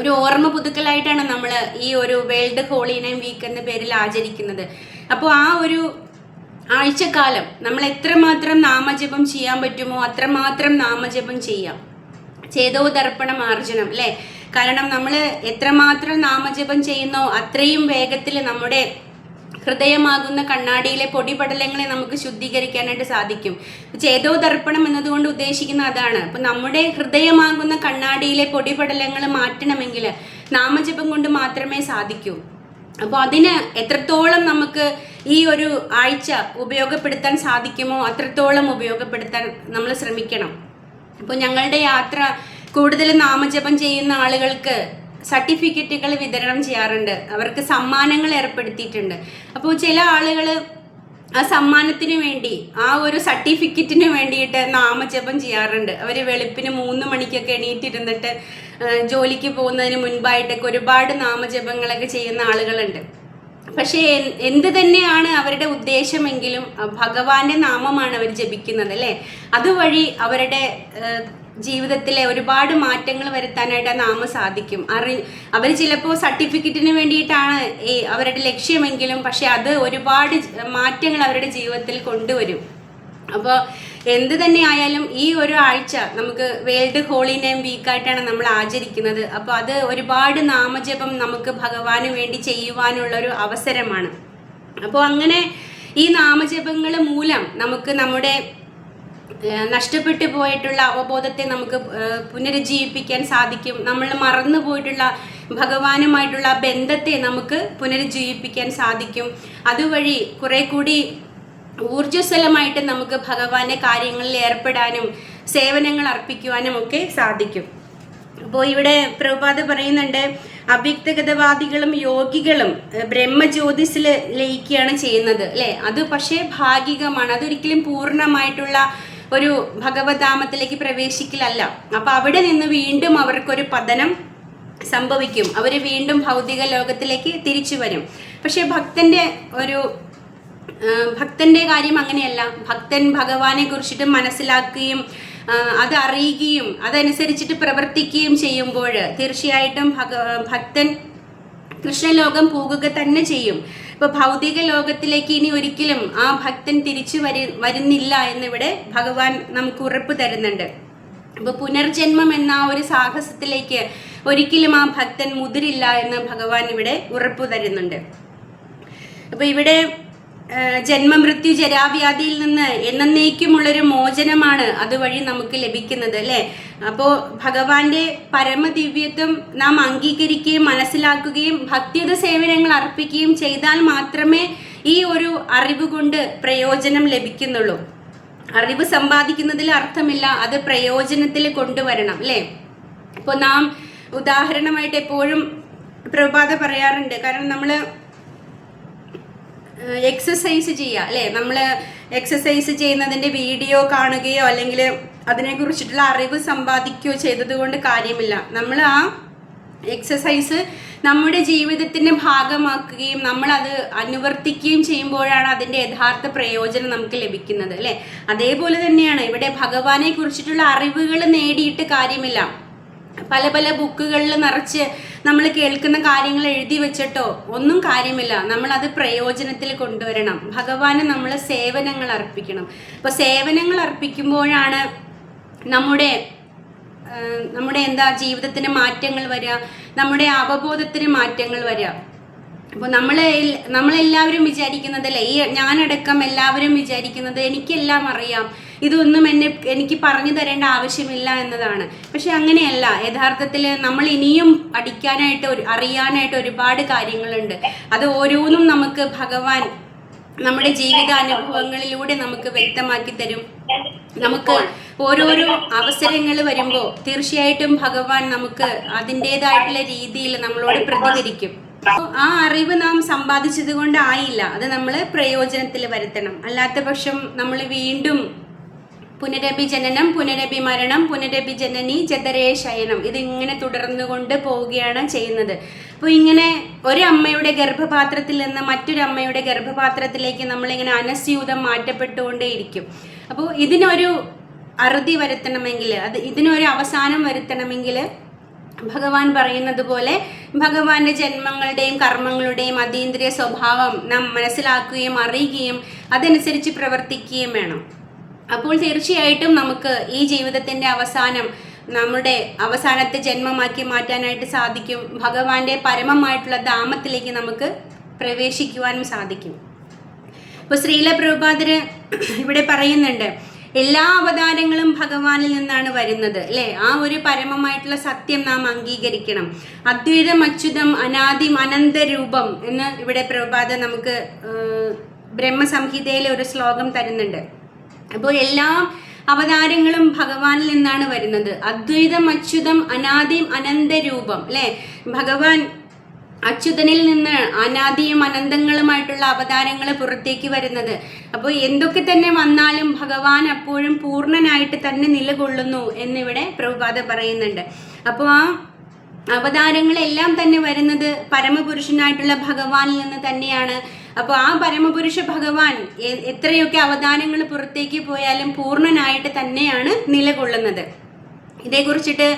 ഒരു ഓർമ്മ പുതുക്കലായിട്ടാണ് നമ്മൾ ഈ ഒരു വേൾഡ് ഹോളി നെയിം വീക്ക് എന്ന പേരിൽ ആചരിക്കുന്നത്. അപ്പോൾ ആ ഒരു ആഴ്ചക്കാലം നമ്മൾ എത്രമാത്രം നാമജപം ചെയ്യാൻ പറ്റുമോ അത്രമാത്രം നാമജപം ചെയ്യാം. ചേതോ ദർപ്പണം ആർജനം അല്ലേ. കാരണം നമ്മൾ എത്രമാത്രം നാമജപം ചെയ്യുന്നോ അത്രയും വേഗത്തിൽ നമ്മുടെ ഹൃദയമാകുന്ന കണ്ണാടിയിലെ പൊടിപടലങ്ങളെ നമുക്ക് ശുദ്ധീകരിക്കാനായിട്ട് സാധിക്കും. ചേതോ ദർപ്പണം എന്നതുകൊണ്ട് ഉദ്ദേശിക്കുന്ന അതാണ്. അപ്പം നമ്മുടെ ഹൃദയമാകുന്ന കണ്ണാടിയിലെ പൊടിപടലങ്ങൾ മാറ്റണമെങ്കിൽ നാമജപം കൊണ്ട് മാത്രമേ സാധിക്കൂ. അപ്പോൾ അതിന് എത്രത്തോളം നമുക്ക് ഈ ഒരു ആഴ്ച ഉപയോഗപ്പെടുത്താൻ സാധിക്കുമോ അത്രത്തോളം ഉപയോഗപ്പെടുത്താൻ നമ്മൾ ശ്രമിക്കണം. അപ്പോൾ ഞങ്ങളുടെ യാത്ര കൂടുതൽ നാമജപം ചെയ്യുന്ന ആളുകൾക്ക് സർട്ടിഫിക്കറ്റുകൾ വിതരണം ചെയ്യാറുണ്ട്, അവർക്ക് സമ്മാനങ്ങൾ ഏർപ്പെടുത്തിയിട്ടുണ്ട്. അപ്പോൾ ചില ആളുകൾ ആ സമ്മാനത്തിന് വേണ്ടി, ആ ഒരു സർട്ടിഫിക്കറ്റിന് വേണ്ടിയിട്ട് നാമജപം ചെയ്യാറുണ്ട്. അവർ വെളുപ്പിന് 3 മണിക്കൊക്കെ എണീറ്റിരുന്നിട്ട് ജോലിക്ക് പോകുന്നതിന് മുൻപായിട്ടൊക്കെ ഒരുപാട് നാമജപങ്ങളൊക്കെ ചെയ്യുന്ന ആളുകളുണ്ട്. പക്ഷേ എന്ത് തന്നെയാണ് അവരുടെ ഉദ്ദേശമെങ്കിലും ഭഗവാന്റെ നാമമാണ് അവർ ജപിക്കുന്നത് അല്ലേ. അതുവഴി അവരുടെ ജീവിതത്തിലെ ഒരുപാട് മാറ്റങ്ങൾ വരുത്താനായിട്ട് ആ നാമം സാധിക്കും. അവർ ചിലപ്പോൾ സർട്ടിഫിക്കറ്റിന് വേണ്ടിയിട്ടാണ് അവരുടെ ലക്ഷ്യമെങ്കിലും പക്ഷെ അത് ഒരുപാട് മാറ്റങ്ങൾ അവരുടെ ജീവിതത്തിൽ കൊണ്ടുവരും. അപ്പോൾ എന്ത് തന്നെ ആയാലും ഈ ഒരു ആഴ്ച നമുക്ക് വേൾഡ് ഹോളി നെയിം വീക്കായിട്ടാണ് നമ്മൾ ആചരിക്കുന്നത്. അപ്പോൾ അത് ഒരുപാട് നാമജപം നമുക്ക് ഭഗവാന് വേണ്ടി ചെയ്യുവാനുള്ള ഒരു അവസരമാണ്. അപ്പോൾ അങ്ങനെ ഈ നാമജപങ്ങൾ മൂലം നമുക്ക് നമ്മുടെ നഷ്ടപ്പെട്ടു പോയിട്ടുള്ള അവബോധത്തെ നമുക്ക് പുനരുജ്ജീവിപ്പിക്കാൻ സാധിക്കും. നമ്മൾ മറന്നു പോയിട്ടുള്ള ഭഗവാനുമായിട്ടുള്ള ബന്ധത്തെ നമുക്ക് പുനരുജ്ജീവിപ്പിക്കാൻ സാധിക്കും. അതുവഴി കുറെ കൂടി ഊർജ്ജസ്വലമായിട്ട് നമുക്ക് ഭഗവാന്റെ കാര്യങ്ങളിൽ ഏർപ്പെടാനും സേവനങ്ങൾ അർപ്പിക്കുവാനും ഒക്കെ സാധിക്കും. അപ്പോൾ ഇവിടെ പ്രഭുപാദ് പറയുന്നുണ്ട്, അഭ്യക്തഗതവാദികളും യോഗികളും ബ്രഹ്മജ്യോതിസിൽ ലയിക്കുകയാണ് ചെയ്യുന്നത് അല്ലേ. അത് പക്ഷേ ഭാഗികമാണ്, അതൊരിക്കലും പൂർണ്ണമായിട്ടുള്ള ഒരു ഭഗവദ്ധാമത്തിലേക്ക് പ്രവേശിക്കലല്ല. അപ്പൊ അവിടെ നിന്ന് വീണ്ടും അവർക്കൊരു പതനം സംഭവിക്കും. അവർ വീണ്ടും ഭൗതിക ലോകത്തിലേക്ക് തിരിച്ചു വരും. പക്ഷെ ഭക്തന്റെ കാര്യം അങ്ങനെയല്ല. ഭക്തൻ ഭഗവാനെ കുറിച്ചിട്ട് മനസ്സിലാക്കുകയും അത് അറിയുകയും അതനുസരിച്ചിട്ട് പ്രവർത്തിക്കുകയും ചെയ്യുമ്പോൾ തീർച്ചയായിട്ടും ഭക്തൻ കൃഷ്ണലോകം പോകുക തന്നെ ചെയ്യും. ഇപ്പൊ ഭൗതിക ലോകത്തിലേക്ക് ഇനി ഒരിക്കലും ആ ഭക്തൻ തിരിച്ചു വരുന്നില്ല എന്നിവിടെ ഭഗവാൻ നമുക്ക് ഉറപ്പ് തരുന്നുണ്ട്. അപ്പൊ പുനർജന്മം എന്ന ആ ഒരു സാഹസത്തിലേക്ക് ഒരിക്കലും ആ ഭക്തൻ മുതിരില്ല എന്ന് ഭഗവാൻ ഇവിടെ ഉറപ്പ് തരുന്നുണ്ട്. അപ്പൊ ഇവിടെ ജന്മമൃത്യു ജരാവ്യാധിയിൽ നിന്ന് എന്നേക്കുമുള്ളൊരു മോചനമാണ് അതുവഴി നമുക്ക് ലഭിക്കുന്നത് അല്ലേ. അപ്പോൾ ഭഗവാന്റെ പരമദിവ്യത്വം നാം അംഗീകരിക്കുകയും മനസ്സിലാക്കുകയും ഭക്തിയുത സേവനങ്ങൾ അർപ്പിക്കുകയും ചെയ്താൽ മാത്രമേ ഈ ഒരു അറിവ് കൊണ്ട് പ്രയോജനം ലഭിക്കുന്നുള്ളൂ. അറിവ് സമ്പാദിക്കുന്നതിൽ അർത്ഥമില്ല, അത് പ്രയോജനത്തിൽ കൊണ്ടുവരണം അല്ലേ. ഇപ്പോൾ നാം ഉദാഹരണമായിട്ട് എപ്പോഴും പ്രഭാത പറയാറുണ്ട്, കാരണം നമ്മൾ എക്സസൈസ് ചെയ്യുക അല്ലേ. നമ്മൾ എക്സസൈസ് ചെയ്യുന്നതിൻ്റെ വീഡിയോ കാണുകയോ അല്ലെങ്കിൽ അതിനെക്കുറിച്ചിട്ടുള്ള അറിവ് സമ്പാദിക്കുകയോ ചെയ്തത് കൊണ്ട് കാര്യമില്ല. നമ്മൾ ആ എക്സസൈസ് നമ്മുടെ ജീവിതത്തിൻ്റെ ഭാഗമാക്കുകയും നമ്മളത് അനുവർത്തിക്കുകയും ചെയ്യുമ്പോഴാണ് അതിൻ്റെ യഥാർത്ഥ പ്രയോജനം നമുക്ക് ലഭിക്കുന്നത് അല്ലേ. അതേപോലെ തന്നെയാണ് ഇവിടെ ഭഗവാനെ കുറിച്ചിട്ടുള്ള അറിവുകൾ നേടിയിട്ട് കാര്യമില്ല. പല പല ബുക്കുകളിൽ നിറച്ച് നമ്മൾ കേൾക്കുന്ന കാര്യങ്ങൾ എഴുതി വെച്ചിട്ടോ ഒന്നും കാര്യമില്ല. നമ്മളത് പ്രയോജനത്തിൽ കൊണ്ടുവരണം. ഭഗവാന് നമ്മൾ സേവനങ്ങൾ അർപ്പിക്കണം. അപ്പോൾ സേവനങ്ങൾ അർപ്പിക്കുമ്പോഴാണ് നമ്മുടെ ജീവിതത്തിന് മാറ്റങ്ങൾ വരിക, നമ്മുടെ അവബോധത്തിന് മാറ്റങ്ങൾ വരിക. അപ്പോൾ നമ്മളെല്ലാവരും വിചാരിക്കുന്നതല്ലേ, ഞാനടക്കം എല്ലാവരും വിചാരിക്കുന്നത് എനിക്കെല്ലാം അറിയാം, ഇതൊന്നും എനിക്ക് പറഞ്ഞു തരേണ്ട ആവശ്യമില്ല എന്നതാണ്. പക്ഷെ അങ്ങനെയല്ല. യഥാർത്ഥത്തിൽ നമ്മൾ ഇനിയും അറിയാനായിട്ട് ഒരുപാട് കാര്യങ്ങളുണ്ട്. അത് ഓരോന്നും നമുക്ക് ഭഗവാൻ നമ്മുടെ ജീവിത അനുഭവങ്ങളിലൂടെ നമുക്ക് വ്യക്തമാക്കി തരും. നമുക്ക് ഓരോരോ അവസരങ്ങൾ വരുമ്പോൾ തീർച്ചയായിട്ടും ഭഗവാൻ നമുക്ക് അതിൻ്റെതായിട്ടുള്ള രീതിയിൽ നമ്മളോട് പ്രതികരിക്കും. ആ അറിവ് നാം സമ്പാദിച്ചത് കൊണ്ടായില്ല, അത് നമ്മൾ പ്രയോജനത്തിൽ വരുത്തണം. അല്ലാത്ത പക്ഷം നമ്മൾ വീണ്ടും പുനരഭി ജനനം, പുനരഭി മരണം, പുനരഭി ജനനി, ജതരേ ശയനം, ഇതിങ്ങനെ തുടർന്നുകൊണ്ട് പോവുകയാണ് ചെയ്യുന്നത്. അപ്പോൾ ഇങ്ങനെ ഒരമ്മയുടെ ഗർഭപാത്രത്തിൽ നിന്ന് മറ്റൊരമ്മയുടെ ഗർഭപാത്രത്തിലേക്ക് നമ്മളിങ്ങനെ അനസ്യൂതം മാറ്റപ്പെട്ടുകൊണ്ടേയിരിക്കും. അപ്പോൾ ഇതിനൊരു അറുതി വരുത്തണമെങ്കിൽ, ഇതിനൊരു അവസാനം വരുത്തണമെങ്കിൽ ഭഗവാൻ പറയുന്നത് പോലെ ഭഗവാന്റെ ജന്മങ്ങളുടെയും കർമ്മങ്ങളുടെയും അതീന്ദ്രിയ സ്വഭാവം നാം മനസ്സിലാക്കുകയും അറിയുകയും അതനുസരിച്ച് പ്രവർത്തിക്കുകയും വേണം. അപ്പോൾ തീർച്ചയായിട്ടും നമുക്ക് ഈ ജീവിതത്തിൻ്റെ അവസാനം നമ്മുടെ അവസാനത്തെ ജന്മമാക്കി മാറ്റാനായിട്ട് സാധിക്കും. ഭഗവാന്റെ പരമമായിട്ടുള്ള ധാമത്തിലേക്ക് നമുക്ക് പ്രവേശിക്കുവാനും സാധിക്കും. ഇപ്പോൾ ശ്രീല പ്രഭുപാദര് ഇവിടെ പറയുന്നുണ്ട്, എല്ലാ അവതാരങ്ങളും ഭഗവാനിൽ നിന്നാണ് വരുന്നത് അല്ലേ. ആ ഒരു പരമമായിട്ടുള്ള സത്യം നാം അംഗീകരിക്കണം. അദ്വൈതം അച്യുതം അനാദിം അനന്തരൂപം എന്ന് ഇവിടെ പ്രഭുപാദ നമുക്ക് ബ്രഹ്മസംഹിതയിലെ ഒരു ശ്ലോകം തരുന്നുണ്ട്. അപ്പോൾ എല്ലാ അവതാരങ്ങളും ഭഗവാനിൽ നിന്നാണ് വരുന്നത്. അദ്വൈതം അച്യുതം അനാദിം അനന്തരൂപം അല്ലേ. ഭഗവാൻ അച്യുതനിൽ നിന്ന് അനാദിയും അനന്തങ്ങളുമായിട്ടുള്ള അവതാരങ്ങൾ പുറത്തേക്ക് വരുന്നത്. അപ്പോൾ എന്തൊക്കെ തന്നെ വന്നാലും ഭഗവാൻ അപ്പോഴും പൂർണ്ണനായിട്ട് തന്നെ നിലകൊള്ളുന്നു എന്നിവിടെ പ്രഭുപാദ പറയുന്നുണ്ട്. അപ്പോൾ ആ അവതാരങ്ങളെല്ലാം തന്നെ വരുന്നത് പരമപുരുഷനായിട്ടുള്ള ഭഗവാനിൽ നിന്ന് തന്നെയാണ്. അപ്പോൾ ആ പരമപുരുഷ ഭഗവാൻ എത്രയൊക്കെ അവതാരങ്ങൾ പുറത്തേക്ക് പോയാലും പൂർണ്ണനായിട്ട് തന്നെയാണ് നിലകൊള്ളുന്നത്. ഇതേക്കുറിച്ചിട്ട്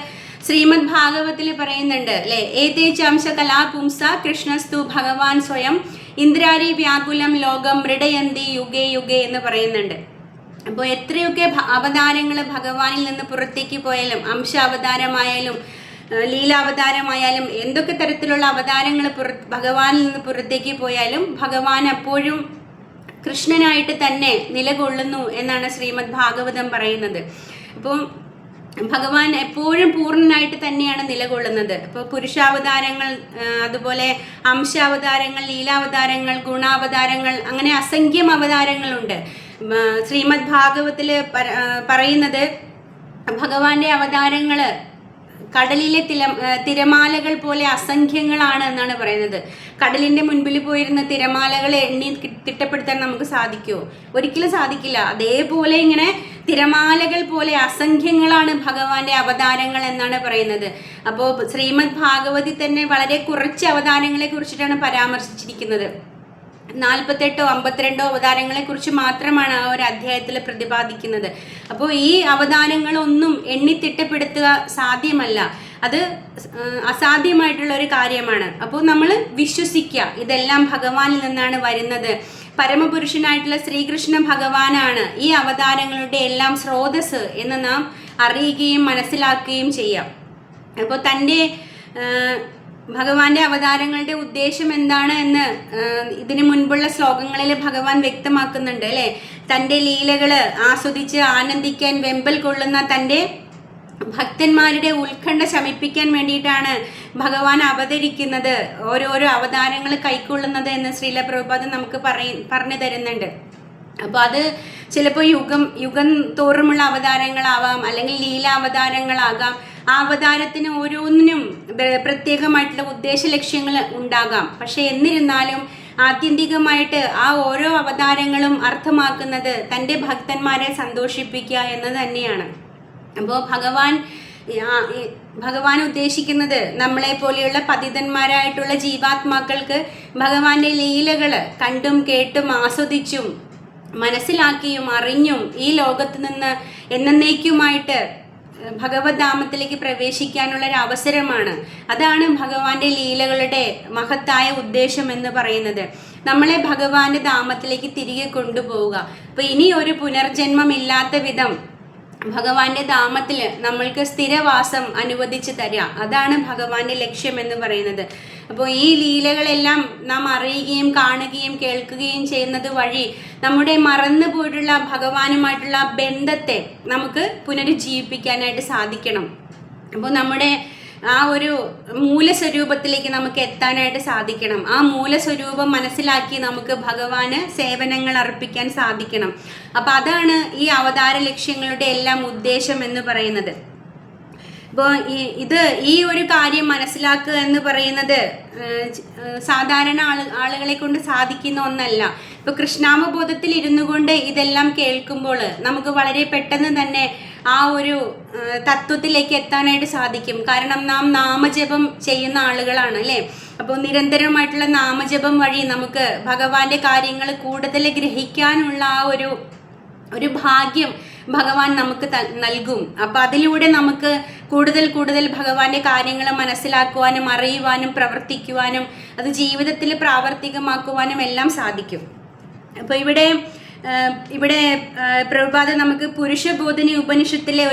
ശ്രീമദ് ഭാഗവത്തിൽ പറയുന്നുണ്ട് അല്ലെ, ഏതേ ചംശ കലാപുംസ കൃഷ്ണസ്തു ഭഗവാൻ സ്വയം ഇന്ദ്രാരി വ്യാകുലം ലോകം മൃഡയന്തി യുഗേ യുഗേ എന്ന് പറയുന്നുണ്ട്. അപ്പോൾ എത്രയൊക്കെ അവതാരങ്ങൾ ഭഗവാനിൽ നിന്ന് പുറത്തേക്ക് പോയാലും, അംശാവതാരമായാലും ലീലാവതാരമായാലും എന്തൊക്കെ തരത്തിലുള്ള അവതാരങ്ങൾ ഭഗവാനിൽ നിന്ന് പുറത്തേക്ക് പോയാലും ഭഗവാൻ അപ്പോഴും കൃഷ്ണനായിട്ട് തന്നെ നിലകൊള്ളുന്നു എന്നാണ് ശ്രീമദ് ഭാഗവതം പറയുന്നത്. അപ്പോൾ ഭഗവാൻ എപ്പോഴും പൂർണ്ണനായിട്ട് തന്നെയാണ് നിലകൊള്ളുന്നത്. അപ്പോൾ പുരുഷാവതാരങ്ങൾ, അതുപോലെ അംശാവതാരങ്ങൾ, ലീലാവതാരങ്ങൾ, ഗുണാവതാരങ്ങൾ, അങ്ങനെ അസംഖ്യം അവതാരങ്ങളുണ്ട്. ശ്രീമദ് ഭാഗവത്തിൽ പറയുന്നത് ഭഗവാന്റെ അവതാരങ്ങൾ കടലിലെ തിരമാലകൾ പോലെ അസംഖ്യങ്ങളാണ് എന്നാണ് പറയുന്നത്. കടലിന്റെ മുൻപിൽ പോയിരുന്ന തിരമാലകളെ എണ്ണി തിട്ടപ്പെടുത്താൻ നമുക്ക് സാധിക്കുമോ? ഒരിക്കലും സാധിക്കില്ല. അതേപോലെ ഇങ്ങനെ തിരമാലകൾ പോലെ അസംഖ്യങ്ങളാണ് ഭഗവാന്റെ അവതാരങ്ങൾ എന്നാണ് പറയുന്നത്. അപ്പോൾ ശ്രീമദ് ഭാഗവതി തന്നെ വളരെ കുറച്ച് അവതാരങ്ങളെ കുറിച്ചിട്ടാണ് പരാമർശിച്ചിരിക്കുന്നത്. 48 52 അവതാരങ്ങളെ കുറിച്ച് മാത്രമാണ് ആ ഒരു അധ്യായത്തിൽ പ്രതിപാദിക്കുന്നത്. അപ്പോൾ ഈ അവതാരങ്ങളൊന്നും എണ്ണിത്തിട്ടപ്പെടുത്തുക സാധ്യമല്ല, അത് അസാധ്യമായിട്ടുള്ള ഒരു കാര്യമാണ്. അപ്പോൾ നമ്മൾ വിശ്വസിക്കുക, ഇതെല്ലാം ഭഗവാനിൽ നിന്നാണ് വരുന്നത്. പരമപുരുഷനായിട്ടുള്ള ശ്രീകൃഷ്ണ ഭഗവാനാണ് ഈ അവതാരങ്ങളുടെ എല്ലാം സ്രോതസ് എന്ന് നാം അറിയുകയും മനസ്സിലാക്കുകയും ചെയ്യാം. അപ്പോൾ തൻ്റെ ഭഗവാന്റെ അവതാരങ്ങളുടെ ഉദ്ദേശം എന്താണ് എന്ന് ഇതിനു മുൻപുള്ള ശ്ലോകങ്ങളിൽ ഭഗവാൻ വ്യക്തമാക്കുന്നുണ്ട് അല്ലെ. തൻ്റെ ലീലകള് ആസ്വദിച്ച് ആനന്ദിക്കാൻ വെമ്പൽ കൊള്ളുന്ന തൻ്റെ ഭക്തന്മാരുടെ ഉത്കണ്ഠ ശമിപ്പിക്കാൻ വേണ്ടിയിട്ടാണ് ഭഗവാൻ അവതരിക്കുന്നത്, ഓരോരോ അവതാരങ്ങൾ കൈക്കൊള്ളുന്നത് എന്ന് ശ്രീല പ്രഭുപാദ നമുക്ക് പറഞ്ഞു തരുന്നുണ്ട്. അപ്പോൾ അത് ചിലപ്പോൾ യുഗം തോറുമുള്ള അവതാരങ്ങളാവാം, അല്ലെങ്കിൽ ലീലാവതാരങ്ങളാകാം. ആ അവതാരത്തിന് ഓരോന്നിനും പ്രത്യേകമായിട്ടുള്ള ഉദ്ദേശ ലക്ഷ്യങ്ങൾ ഉണ്ടാകാം. പക്ഷെ എന്നിരുന്നാലും ആത്യന്തികമായിട്ട് ആ ഓരോ അവതാരങ്ങളും അർത്ഥമാക്കുന്നത് തൻ്റെ ഭക്തന്മാരെ സന്തോഷിപ്പിക്കുക എന്ന് തന്നെയാണ്. അപ്പോൾ ഭഗവാൻ ഉദ്ദേശിക്കുന്നത് നമ്മളെ പോലെയുള്ള പതിതന്മാരായിട്ടുള്ള ജീവാത്മാക്കൾക്ക് ഭഗവാന്റെ ലീലകൾ കണ്ടും കേട്ടും ആസ്വദിച്ചും മനസ്സിലാക്കിയും അറിഞ്ഞും ഈ ലോകത്ത് നിന്ന് എന്നേക്കുമായിട്ട് ഭഗവദ്ധാമത്തിലേക്ക് പ്രവേശിക്കാനുള്ള ഒരു അവസരമാണ്. അതാണ് ഭഗവാന്റെ ലീലകളുടെ മഹത്തായ ഉദ്ദേശം എന്ന് പറയുന്നത്, നമ്മളെ ഭഗവാന്റെ ധാമത്തിലേക്ക് തിരികെ കൊണ്ടുപോവുക. അപ്പൊ ഇനി ഒരു പുനർജന്മമില്ലാത്ത വിധം ഭഗവാന്റെ ധാമത്തിൽ നമ്മൾക്ക് സ്ഥിരവാസം അനുവദിച്ച് തരിക, അതാണ് ഭഗവാന്റെ ലക്ഷ്യം എന്ന് പറയുന്നത്. അപ്പോൾ ഈ ലീലകളെല്ലാം നാം അറിയുകയും കാണുകയും കേൾക്കുകയും ചെയ്യുന്നത് വഴി നമ്മുടെ മറന്നു പോയിട്ടുള്ള ഭഗവാനുമായിട്ടുള്ള ബന്ധത്തെ നമുക്ക് പുനരുജ്ജീവിപ്പിക്കാനായിട്ട് സാധിക്കണം. അപ്പോൾ നമ്മുടെ ആ ഒരു മൂലസ്വരൂപത്തിലേക്ക് നമുക്ക് എത്താനായിട്ട് സാധിക്കണം. ആ മൂലസ്വരൂപം മനസ്സിലാക്കി നമുക്ക് ഭഗവാന് സേവനങ്ങൾ അർപ്പിക്കാൻ സാധിക്കണം. അപ്പം അതാണ് ഈ അവതാര ലക്ഷ്യങ്ങളുടെ എല്ലാം ഉദ്ദേശം എന്ന് പറയുന്നത്. അപ്പോൾ ഈ ഒരു കാര്യം മനസ്സിലാക്കുക എന്ന് പറയുന്നത് സാധാരണ ആളുകളെ കൊണ്ട് സാധിക്കുന്ന ഒന്നല്ല. ഇപ്പൊ കൃഷ്ണാവബോധത്തിൽ ഇരുന്നു കൊണ്ട് ഇതെല്ലാം കേൾക്കുമ്പോൾ നമുക്ക് വളരെ പെട്ടെന്ന് തന്നെ ആ ഒരു തത്വത്തിലേക്ക് എത്താനായിട്ട് സാധിക്കും. കാരണം നാം നാമജപം ചെയ്യുന്ന ആളുകളാണ് അല്ലേ. അപ്പോൾ നിരന്തരമായിട്ടുള്ള നാമജപം വഴി നമുക്ക് ഭഗവാന്റെ കാര്യങ്ങൾ കൂടുതൽ ഗ്രഹിക്കാനുള്ള ആ ഒരു ഭാഗ്യം ഭഗവാൻ നമുക്ക് നൽകും. അപ്പം അതിലൂടെ നമുക്ക് കൂടുതൽ ഭഗവാന്റെ കാര്യങ്ങൾ മനസ്സിലാക്കുവാനും അറിയുവാനും പ്രവർത്തിക്കുവാനും അത് ജീവിതത്തിൽ പ്രാവർത്തികമാക്കുവാനും എല്ലാം സാധിക്കും. അപ്പോൾ ഇവിടെ പ്രഭുപാദ നമുക്ക് പുരുഷബോധിനി ഉപനിഷത്തിലെ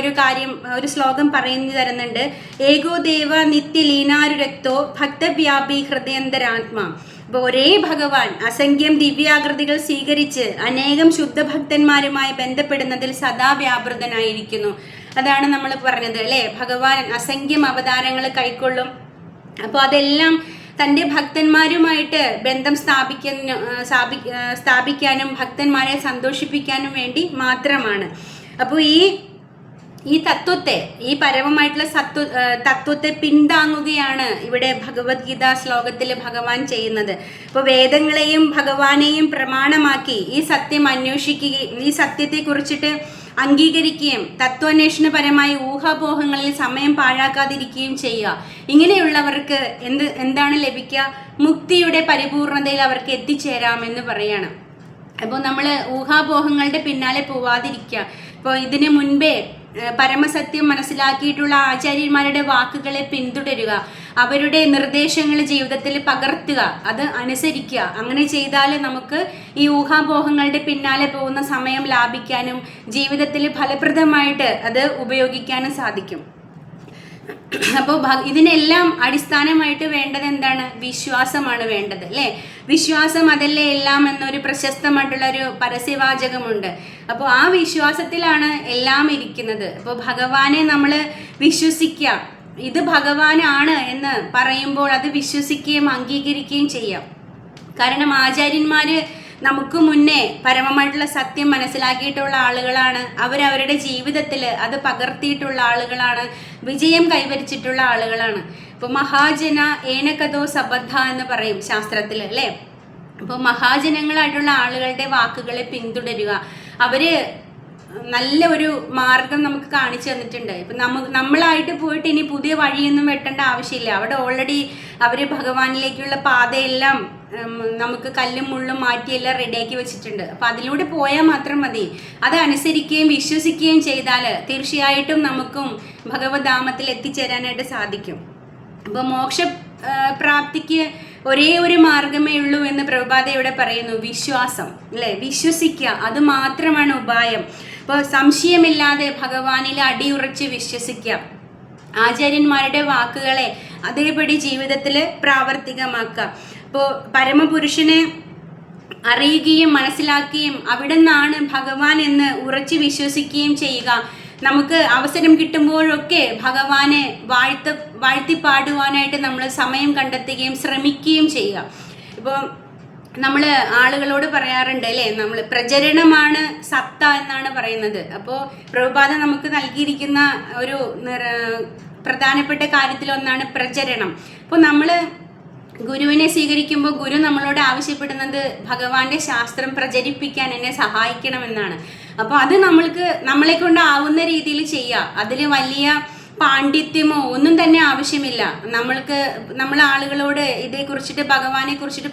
ഒരു ശ്ലോകം പറഞ്ഞു തരുന്നുണ്ട്. ഏകോ ദേവ നിത്യലീനാരുരക്തോ ഭക്തവ്യാപി ഹൃദയന്തരാത്മാ. അപ്പോൾ ഒരേ ഭഗവാൻ അസംഖ്യം ദിവ്യാകൃതികൾ സ്വീകരിച്ച് അനേകം ശുദ്ധഭക്തന്മാരുമായി ബന്ധപ്പെടുന്നതിൽ സദാ വ്യാപൃതനായിരിക്കുന്നു. അതാണ് നമ്മൾ പറഞ്ഞത് അല്ലേ. ഭഗവാൻ അസംഖ്യം അവതാരങ്ങൾ കൈക്കൊള്ളും. അപ്പോൾ അതെല്ലാം തൻ്റെ ഭക്തന്മാരുമായിട്ട് ബന്ധം സ്ഥാപിക്കാനും ഭക്തന്മാരെ സന്തോഷിപ്പിക്കാനും വേണ്ടി മാത്രമാണ്. അപ്പോൾ ഈ തത്വത്തെ, ഈ പരമമായിട്ടുള്ള തത്വത്തെ പിന്താങ്ങുകയാണ് ഇവിടെ ഭഗവത്ഗീത ശ്ലോകത്തിൽ ഭഗവാൻ ചെയ്യുന്നത്. അപ്പോൾ വേദങ്ങളെയും ഭഗവാനെയും പ്രമാണമാക്കി ഈ സത്യം അന്വേഷിക്കുകയും ഈ സത്യത്തെ കുറിച്ചിട്ട് അംഗീകരിക്കുകയും തത്വാന്വേഷണപരമായ ഊഹാപോഹങ്ങളിൽ സമയം പാഴാക്കാതിരിക്കുകയും ചെയ്യുക. ഇങ്ങനെയുള്ളവർക്ക് എന്താണ് ലഭിക്കുക? മുക്തിയുടെ പരിപൂർണതയിൽ അവർക്ക് എത്തിച്ചേരാമെന്ന് പറയാണ്. അപ്പോൾ നമ്മൾ ഊഹാപോഹങ്ങളുടെ പിന്നാലെ പോവാതിരിക്കുക. ഇപ്പോൾ ഇതിനു മുൻപേ പരമസത്യം മനസ്സിലാക്കിയിട്ടുള്ള ആചാര്യന്മാരുടെ വാക്കുകളെ പിന്തുടരുക, അവരുടെ നിർദ്ദേശങ്ങൾ ജീവിതത്തിൽ പകർത്തുക, അത് അനുസരിക്കുക. അങ്ങനെ ചെയ്താൽ നമുക്ക് ഈ ഊഹാപോഹങ്ങളുടെ പിന്നാലെ പോകുന്ന സമയം ലാഭിക്കാനും ജീവിതത്തിൽ ഫലപ്രദമായിട്ട് അത് ഉപയോഗിക്കാനും സാധിക്കും. അപ്പോൾ ഇതിനെല്ലാം അടിസ്ഥാനമായിട്ട് വേണ്ടത് എന്താണ്? വിശ്വാസമാണ് വേണ്ടത്, അല്ലേ? വിശ്വാസം അതല്ലേ എല്ലാം എന്നൊരു പ്രശസ്തമായിട്ടുള്ള ഒരു പരസ്യവാചകമുണ്ട്. അപ്പോൾ ആ വിശ്വാസത്തിലാണ് എല്ലാം ഇരിക്കുന്നത്. അപ്പോൾ ഭഗവാനെ നമ്മൾ വിശ്വസിക്കുക, ഇത് ഭഗവാനാണ് എന്ന് പറയുമ്പോൾ അത് വിശ്വസിക്കുകയും അംഗീകരിക്കുകയും ചെയ്യാം. കാരണം ആചാര്യന്മാര് നമുക്ക് മുന്നേ പരമമായിട്ടുള്ള സത്യം മനസ്സിലാക്കിയിട്ടുള്ള ആളുകളാണ്. അവരവരുടെ ജീവിതത്തിൽ അത് പകർത്തിയിട്ടുള്ള ആളുകളാണ്, വിജയം കൈവരിച്ചിട്ടുള്ള ആളുകളാണ്. ഇപ്പോൾ മഹാജന ഏനകഥോ സബദ്ധ എന്ന് പറയും ശാസ്ത്രത്തിൽ, അല്ലേ? അപ്പോൾ മഹാജനങ്ങളായിട്ടുള്ള ആളുകളുടെ വാക്കുകളെ പിന്തുടരുക. അവര് നല്ല ഒരു മാർഗം നമുക്ക് കാണിച്ചു തന്നിട്ടുണ്ട്. ഇപ്പം നമ്മളായിട്ട് പോയിട്ട് ഇനി പുതിയ വഴിയൊന്നും വെട്ടേണ്ട ആവശ്യമില്ല. അവിടെ ഓൾറെഡി അവർ ഭഗവാനിലേക്കുള്ള പാതയെല്ലാം നമുക്ക് കല്ലും മുള്ളും മാറ്റിയെല്ലാം റെഡിയാക്കി വെച്ചിട്ടുണ്ട്. അപ്പം അതിലൂടെ പോയാൽ മാത്രം മതി. അത് അനുസരിക്കുകയും വിശ്വസിക്കുകയും ചെയ്താൽ തീർച്ചയായിട്ടും നമുക്കും ഭഗവത് ധാമത്തിൽ എത്തിച്ചേരാനായിട്ട് സാധിക്കും. അപ്പോൾ മോക്ഷ പ്രാപ്തിക്ക് ഒരേ ഒരു മാർഗമേ ഉള്ളൂ എന്ന് പ്രഭുപാദ ഇവിടെ പറയുന്നു, വിശ്വാസം, അല്ലേ? വിശ്വസിക്കുക, അത് മാത്രമാണ് ഉപായം. അപ്പോൾ സംശയമില്ലാതെ ഭഗവാനിൽ അടിയുറച്ച് വിശ്വസിക്കുക, ആചാര്യന്മാരുടെ വാക്കുകളെ അതേപടി ജീവിതത്തിൽ പ്രാവർത്തികമാക്കുക. ഇപ്പോൾ പരമപുരുഷനെ അറിയുകയും മനസ്സിലാക്കുകയും അവിടെ നിന്നാണ് ഭഗവാൻ എന്ന് ഉറച്ച് വിശ്വസിക്കുകയും ചെയ്യുക. നമുക്ക് അവസരം കിട്ടുമ്പോഴൊക്കെ ഭഗവാനെ വാഴ്ത്തിപ്പാടുവാനായിട്ട് നമ്മൾ സമയം കണ്ടെത്തുകയും ശ്രമിക്കുകയും ചെയ്യുക. ഇപ്പോൾ നമ്മൾ ആളുകളോട് പറയാറുണ്ട്, അല്ലേ? നമ്മൾ പ്രചരണമാണ് സത്ത എന്നാണ് പറയുന്നത്. അപ്പോൾ പ്രഭുപാദ നമുക്ക് നൽകിയിരിക്കുന്ന ഒരു പ്രധാനപ്പെട്ട കാര്യത്തിലൊന്നാണ് പ്രചരണം. അപ്പോൾ നമ്മൾ ഗുരുവിനെ സ്വീകരിക്കുമ്പോൾ ഗുരു നമ്മളോട് ആവശ്യപ്പെടുന്നത് ഭഗവാന്റെ ശാസ്ത്രം പ്രചരിപ്പിക്കാൻ എന്നെ സഹായിക്കണമെന്നാണ്. അപ്പോൾ അത് നമ്മളെ കൊണ്ടാവുന്ന രീതിയിൽ ചെയ്യുക. അതിൽ വലിയ പാണ്ഡിത്യമോ ഒന്നും തന്നെ ആവശ്യമില്ല. നമ്മൾ ആളുകളോട് ഇതേക്കുറിച്ചിട്ട് ഭഗവാനെ കുറിച്ചിട്ട്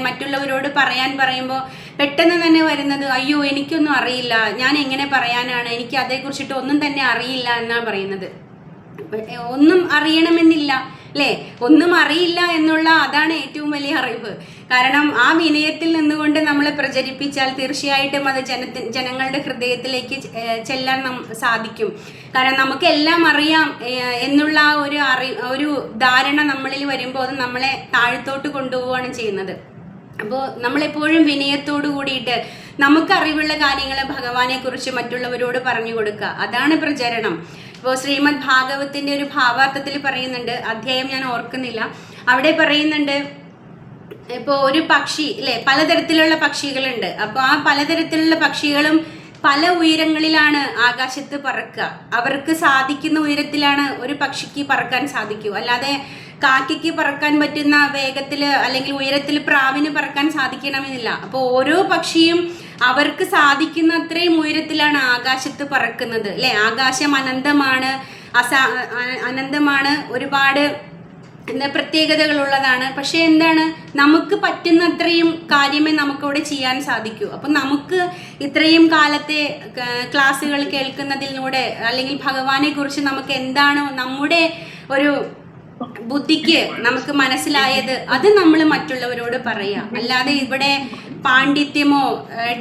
മറ്റുള്ളവരോട് പറയാൻ പറയുമ്പോൾ പെട്ടെന്ന് തന്നെ വരുന്നത്, അയ്യോ എനിക്കൊന്നും അറിയില്ല, ഞാൻ എങ്ങനെ പറയാനാണ്, എനിക്ക് അതേക്കുറിച്ചിട്ട് ഒന്നും തന്നെ അറിയില്ല എന്നാണ് പറയുന്നത്. ഒന്നും അറിയണമെന്നില്ല, അല്ലേ? ഒന്നും അറിയില്ല അതാണ് ഏറ്റവും വലിയ അറിവ്. കാരണം ആ വിനയത്തിൽ നിന്നുകൊണ്ട് നമ്മൾ പ്രചരിപ്പിച്ചാൽ തീർച്ചയായിട്ടും അത് ജനങ്ങളുടെ ഹൃദയത്തിലേക്ക് ചെല്ലാൻ സാധിക്കും. കാരണം നമുക്കെല്ലാം അറിയാം എന്നുള്ള ഒരു ധാരണ നമ്മളിൽ വരുമ്പോൾ അത് നമ്മളെ താഴത്തോട്ട് കൊണ്ടുപോവുകയാണ് ചെയ്യുന്നത്. അപ്പോൾ നമ്മളെപ്പോഴും വിനയത്തോടു കൂടിയിട്ട് നമുക്കറിവുള്ള കാര്യങ്ങൾ ഭഗവാനെ കുറിച്ച് മറ്റുള്ളവരോട് പറഞ്ഞു കൊടുക്കുക, അതാണ് പ്രചരണം. ഇപ്പോൾ ശ്രീമദ് ഭാഗവത്തിന്റെ ഒരു ഭാവാർത്ഥത്തിൽ പറയുന്നുണ്ട്, അധ്യായം ഞാൻ ഓർക്കുന്നില്ല, അവിടെ പറയുന്നുണ്ട്, ഇപ്പോൾ ഒരു പക്ഷി, അല്ലേ? പലതരത്തിലുള്ള പക്ഷികളുണ്ട്. അപ്പോൾ ആ പലതരത്തിലുള്ള പക്ഷികളും പല ഉയരങ്ങളിലാണ് ആകാശത്ത് പറക്കുക. അവർക്ക് സാധിക്കുന്ന ഉയരത്തിലാണ് ഒരു പക്ഷിക്ക് പറക്കാൻ സാധിക്കൂ. അല്ലാതെ കാക്കയ്ക്ക് പറക്കാൻ പറ്റുന്ന വേഗത്തിൽ അല്ലെങ്കിൽ ഉയരത്തിൽ പ്രാവിന് പറക്കാൻ സാധിക്കണമെന്നില്ല. അപ്പോൾ ഓരോ പക്ഷിയും അവർക്ക് സാധിക്കുന്ന അത്രയും ഉയരത്തിലാണ് ആകാശത്ത് പറക്കുന്നത്, അല്ലേ? ആകാശം അനന്തമാണ്, അനന്തമാണ്, ഒരുപാട് പ്രത്യേകതകളുള്ളതാണ്. പക്ഷെ എന്താണ്, നമുക്ക് പറ്റുന്ന അത്രയും കാര്യമേ നമുക്കവിടെ ചെയ്യാൻ സാധിക്കൂ. അപ്പം നമുക്ക് ഇത്രയും കാലത്തെ ക്ലാസ്സുകൾ കേൾക്കുന്നതിലൂടെ അല്ലെങ്കിൽ ഭഗവാനെ കുറിച്ച് നമുക്ക് എന്താണോ നമ്മുടെ ഒരു ബുദ്ധിക്ക് നമുക്ക് മനസ്സിലായത് അത് നമ്മൾ മറ്റുള്ളവരോട് പറയാം. അല്ലാതെ ഇവിടെ പാണ്ഡിത്യമോ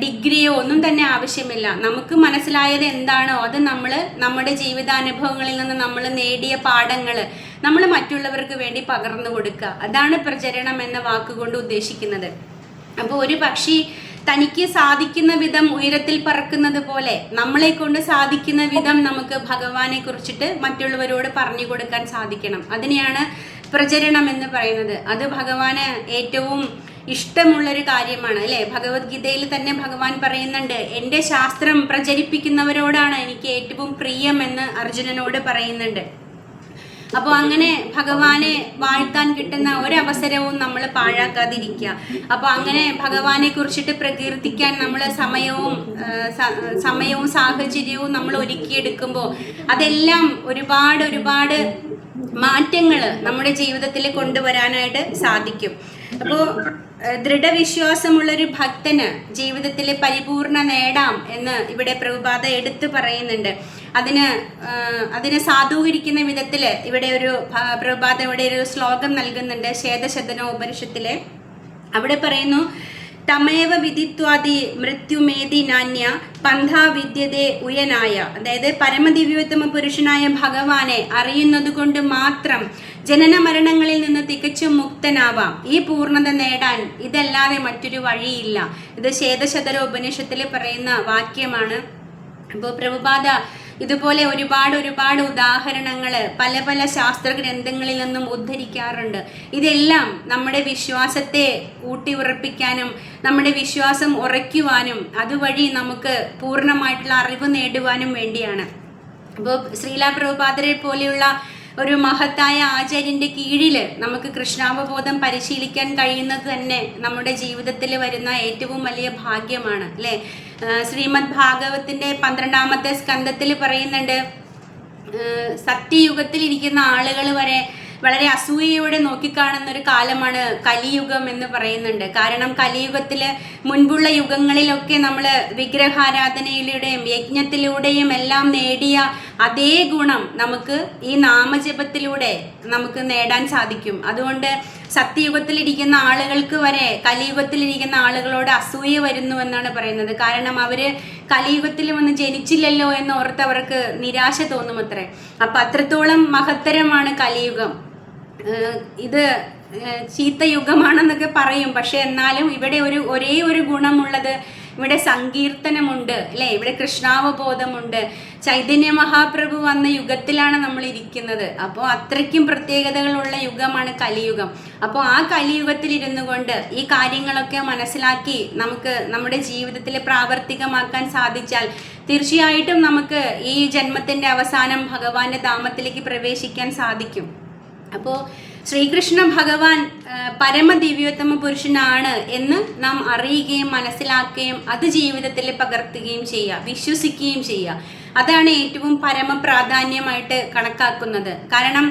ഡിഗ്രിയോ ഒന്നും തന്നെ ആവശ്യമില്ല. നമുക്ക് മനസ്സിലായത് എന്താണോ അത് നമ്മൾ നമ്മുടെ ജീവിതാനുഭവങ്ങളിൽ നിന്ന് നമ്മൾ നേടിയ പാഠങ്ങൾ നമ്മൾ മറ്റുള്ളവർക്ക് വേണ്ടി പകർന്നു കൊടുക്കുക. അതാണ് പ്രചരണം എന്ന വാക്കുകൊണ്ട് ഉദ്ദേശിക്കുന്നത്. അപ്പോൾ ഒരു പക്ഷി തനിക്ക് സാധിക്കുന്ന വിധം ഉയരത്തിൽ പറക്കുന്നത് പോലെ നമ്മളെ കൊണ്ട് സാധിക്കുന്ന വിധം നമുക്ക് ഭഗവാനെ കുറിച്ചിട്ട് മറ്റുള്ളവരോട് പറഞ്ഞു കൊടുക്കാൻ സാധിക്കണം. അതിനെയാണ് പ്രചരണം എന്ന് പറയുന്നത്. അത് ഭഗവാന് ഏറ്റവും ഇഷ്ടമുള്ളൊരു കാര്യമാണ് അല്ലേ. ഭഗവത്ഗീതയിൽ തന്നെ ഭഗവാൻ പറയുന്നുണ്ട്, എൻ്റെ ശാസ്ത്രം പ്രചരിപ്പിക്കുന്നവരോടാണ് എനിക്ക് ഏറ്റവും പ്രിയം എന്ന് അർജുനനോട് പറയുന്നുണ്ട്. അപ്പോൾ അങ്ങനെ ഭഗവാനെ വാഴ്ത്താൻ കിട്ടുന്ന ഒരവസരവും നമ്മൾ പാഴാക്കാതിരിക്കുക. അപ്പോൾ അങ്ങനെ ഭഗവാനെ കുറിച്ചിട്ട് പ്രകീർത്തിക്കാൻ നമ്മൾ സമയവും സാഹചര്യവും നമ്മൾ ഒരുക്കിയെടുക്കുമ്പോൾ അതെല്ലാം ഒരുപാട് മാറ്റങ്ങൾ നമ്മുടെ ജീവിതത്തിൽ കൊണ്ടുവരാനായിട്ട് സാധിക്കും. അപ്പോൾ ദൃഢവിശ്വാസമുള്ളൊരു ഭക്തന് ജീവിതത്തിൽ പരിപൂർണ നേടാം എന്ന് ഇവിടെ പ്രഭുപാദ എടുത്തു പറയുന്നുണ്ട്. അതിനെ സാധൂകരിക്കുന്ന വിധത്തിൽ ഇവിടെ പ്രഭുപാദ ഇവിടെ ഒരു ശ്ലോകം നൽകുന്നുണ്ട് ശ്വേതശതനോപനിഷത്തിലെ. അവിടെ പറയുന്നു, തമേവ വിദിത്വാദി മൃത്യുമേതി നാന്യ പന്ഥാ വിദ്യതേ ഉയനായ. അതായത് പരമദിവ്യോത്തമ പുരുഷനായ ഭഗവാനെ അറിയുന്നത് കൊണ്ട് മാത്രം ജനന മരണങ്ങളിൽ നിന്ന് തികച്ചും മുക്തനാവാം. ഈ പൂർണ്ണത നേടാൻ ഇതല്ലാതെ മറ്റൊരു വഴിയില്ല. ഇത് ശ്വേതശതര ഉപനിഷത്തിൽ പറയുന്ന വാക്യമാണ്. അപ്പോൾ പ്രഭുപാദ ഇതുപോലെ ഒരുപാട് ഉദാഹരണങ്ങൾ പല ശാസ്ത്ര ഗ്രന്ഥങ്ങളിൽ നിന്നും ഉദ്ധരിക്കാറുണ്ട്. ഇതെല്ലാം നമ്മുടെ വിശ്വാസത്തെ ഊട്ടി ഉറപ്പിക്കാനും നമ്മുടെ വിശ്വാസം ഉറയ്ക്കുവാനും അതുവഴി നമുക്ക് പൂർണ്ണമായിട്ടുള്ള അറിവ് നേടുവാനും വേണ്ടിയാണ്. അപ്പോൾ ശ്രീല പ്രഭുപാദരെ പോലെയുള്ള ഒരു മഹത്തായ ആചാര്യൻ്റെ കീഴിൽ നമുക്ക് കൃഷ്ണാവബോധം പരിശീലിക്കാൻ കഴിയുന്നത് തന്നെ നമ്മുടെ ജീവിതത്തിൽ വരുന്ന ഏറ്റവും വലിയ ഭാഗ്യമാണ് അല്ലേ. ശ്രീമദ് ഭാഗവത്തിൻ്റെ 12ാമത്തെ സ്കന്ധത്തിൽ പറയുന്നുണ്ട്, സത്യയുഗത്തിൽ ഇരിക്കുന്ന ആളുകൾ വരെ വളരെ അസൂയയോടെ നോക്കിക്കാണുന്ന ഒരു കാലമാണ് കലിയുഗം എന്ന് പറയുന്നുണ്ട്. കാരണം കലിയുഗത്തിൽ മുൻപുള്ള യുഗങ്ങളിലൊക്കെ നമ്മൾ വിഗ്രഹാരാധനയിലൂടെയും യജ്ഞത്തിലൂടെയും എല്ലാം നേടിയ അതേ ഗുണം നമുക്ക് ഈ നാമജപത്തിലൂടെ നമുക്ക് നേടാൻ സാധിക്കും. അതുകൊണ്ട് സത്യയുഗത്തിലിരിക്കുന്ന ആളുകൾക്ക് വരെ കലിയുഗത്തിലിരിക്കുന്ന ആളുകളോട് അസൂയ വരുന്നു എന്നാണ് പറയുന്നത്. കാരണം അവർ കലിയുഗത്തിൽ വന്ന് ജനിച്ചില്ലല്ലോ എന്നോർത്ത് അവർക്ക് നിരാശ തോന്നുമത്രേ. അപ്പം അത്രത്തോളം മഹത്തരമാണ് കലിയുഗം. ഇത് ചീത്തയുഗമാണെന്നൊക്കെ പറയും, പക്ഷെ എന്നാലും ഇവിടെ ഒരേ ഒരു ഗുണമുള്ളത്, ഇവിടെ സങ്കീർത്തനമുണ്ട് അല്ലേ, ഇവിടെ കൃഷ്ണാവബോധമുണ്ട്. ചൈതന്യ മഹാപ്രഭു വന്ന യുഗത്തിലാണ് നമ്മൾ ഇരിക്കുന്നത്. അപ്പോൾ അത്രയ്ക്കും പ്രത്യേകതകളുള്ള യുഗമാണ് കലിയുഗം. അപ്പോൾ ആ കലിയുഗത്തിൽ ഇരുന്നു കൊണ്ട് ഈ കാര്യങ്ങളൊക്കെ മനസ്സിലാക്കി നമുക്ക് നമ്മുടെ ജീവിതത്തിൽ പ്രാവർത്തികമാക്കാൻ സാധിച്ചാൽ തീർച്ചയായിട്ടും നമുക്ക് ഈ ജന്മത്തിൻ്റെ അവസാനം ഭഗവാന്റെ ധാമത്തിലേക്ക് പ്രവേശിക്കാൻ സാധിക്കും. അപ്പോൾ ശ്രീകൃഷ്ണ ഭഗവാൻ പരമദിവ്യോത്തമ പുരുഷനാണ് എന്ന് നാം അറിയുകയും മനസ്സിലാക്കുകയും അത് ജീവിതത്തിൽ പകർത്തുകയും ചെയ്യുക, വിശ്വസിക്കുകയും ചെയ്യുക. അതാണ് ഏറ്റവും പരമപ്രാധാന്യമായിട്ട് കണക്കാക്കുന്നത്. കാരണം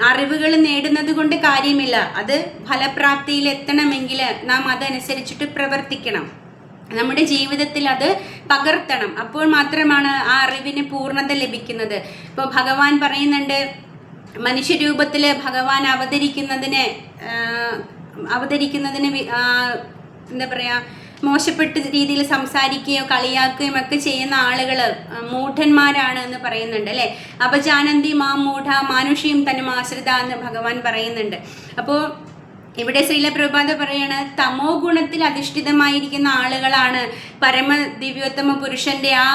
അറിവുകൾ നേടുന്നത് കൊണ്ട് കാര്യമില്ല, അത് ഫലപ്രാപ്തിയിൽ എത്തണമെങ്കിൽ നാം അതനുസരിച്ചിട്ട് പ്രവർത്തിക്കണം, നമ്മുടെ ജീവിതത്തിൽ അത് പകർത്തണം. അപ്പോൾ മാത്രമാണ് ആ അറിവിന് പൂർണ്ണത ലഭിക്കുന്നത്. ഇപ്പോൾ ഭഗവാൻ പറയുന്നുണ്ട്, മനുഷ്യരൂപത്തിൽ ഭഗവാൻ അവതരിക്കുന്നതിന് എന്താ പറയുക, മോശപ്പെട്ട രീതിയിൽ സംസാരിക്കുകയോ കളിയാക്കുകയും ഒക്കെ ചെയ്യുന്ന ആളുകൾ മൂഢന്മാരാണ് എന്ന് പറയുന്നുണ്ട് അല്ലേ. അപജാനന്തി മാ മൂഢ മാനുഷിയും തനുമാശ്രിത എന്ന് ഭഗവാൻ പറയുന്നുണ്ട്. അപ്പോൾ ഇവിടെ ശ്രീല പ്രഭുപാദ പറയാണ്, തമോ ഗുണത്തിൽ അധിഷ്ഠിതമായിരിക്കുന്ന ആളുകളാണ് പരമദിവ്യോത്തമ പുരുഷന്റെ ആ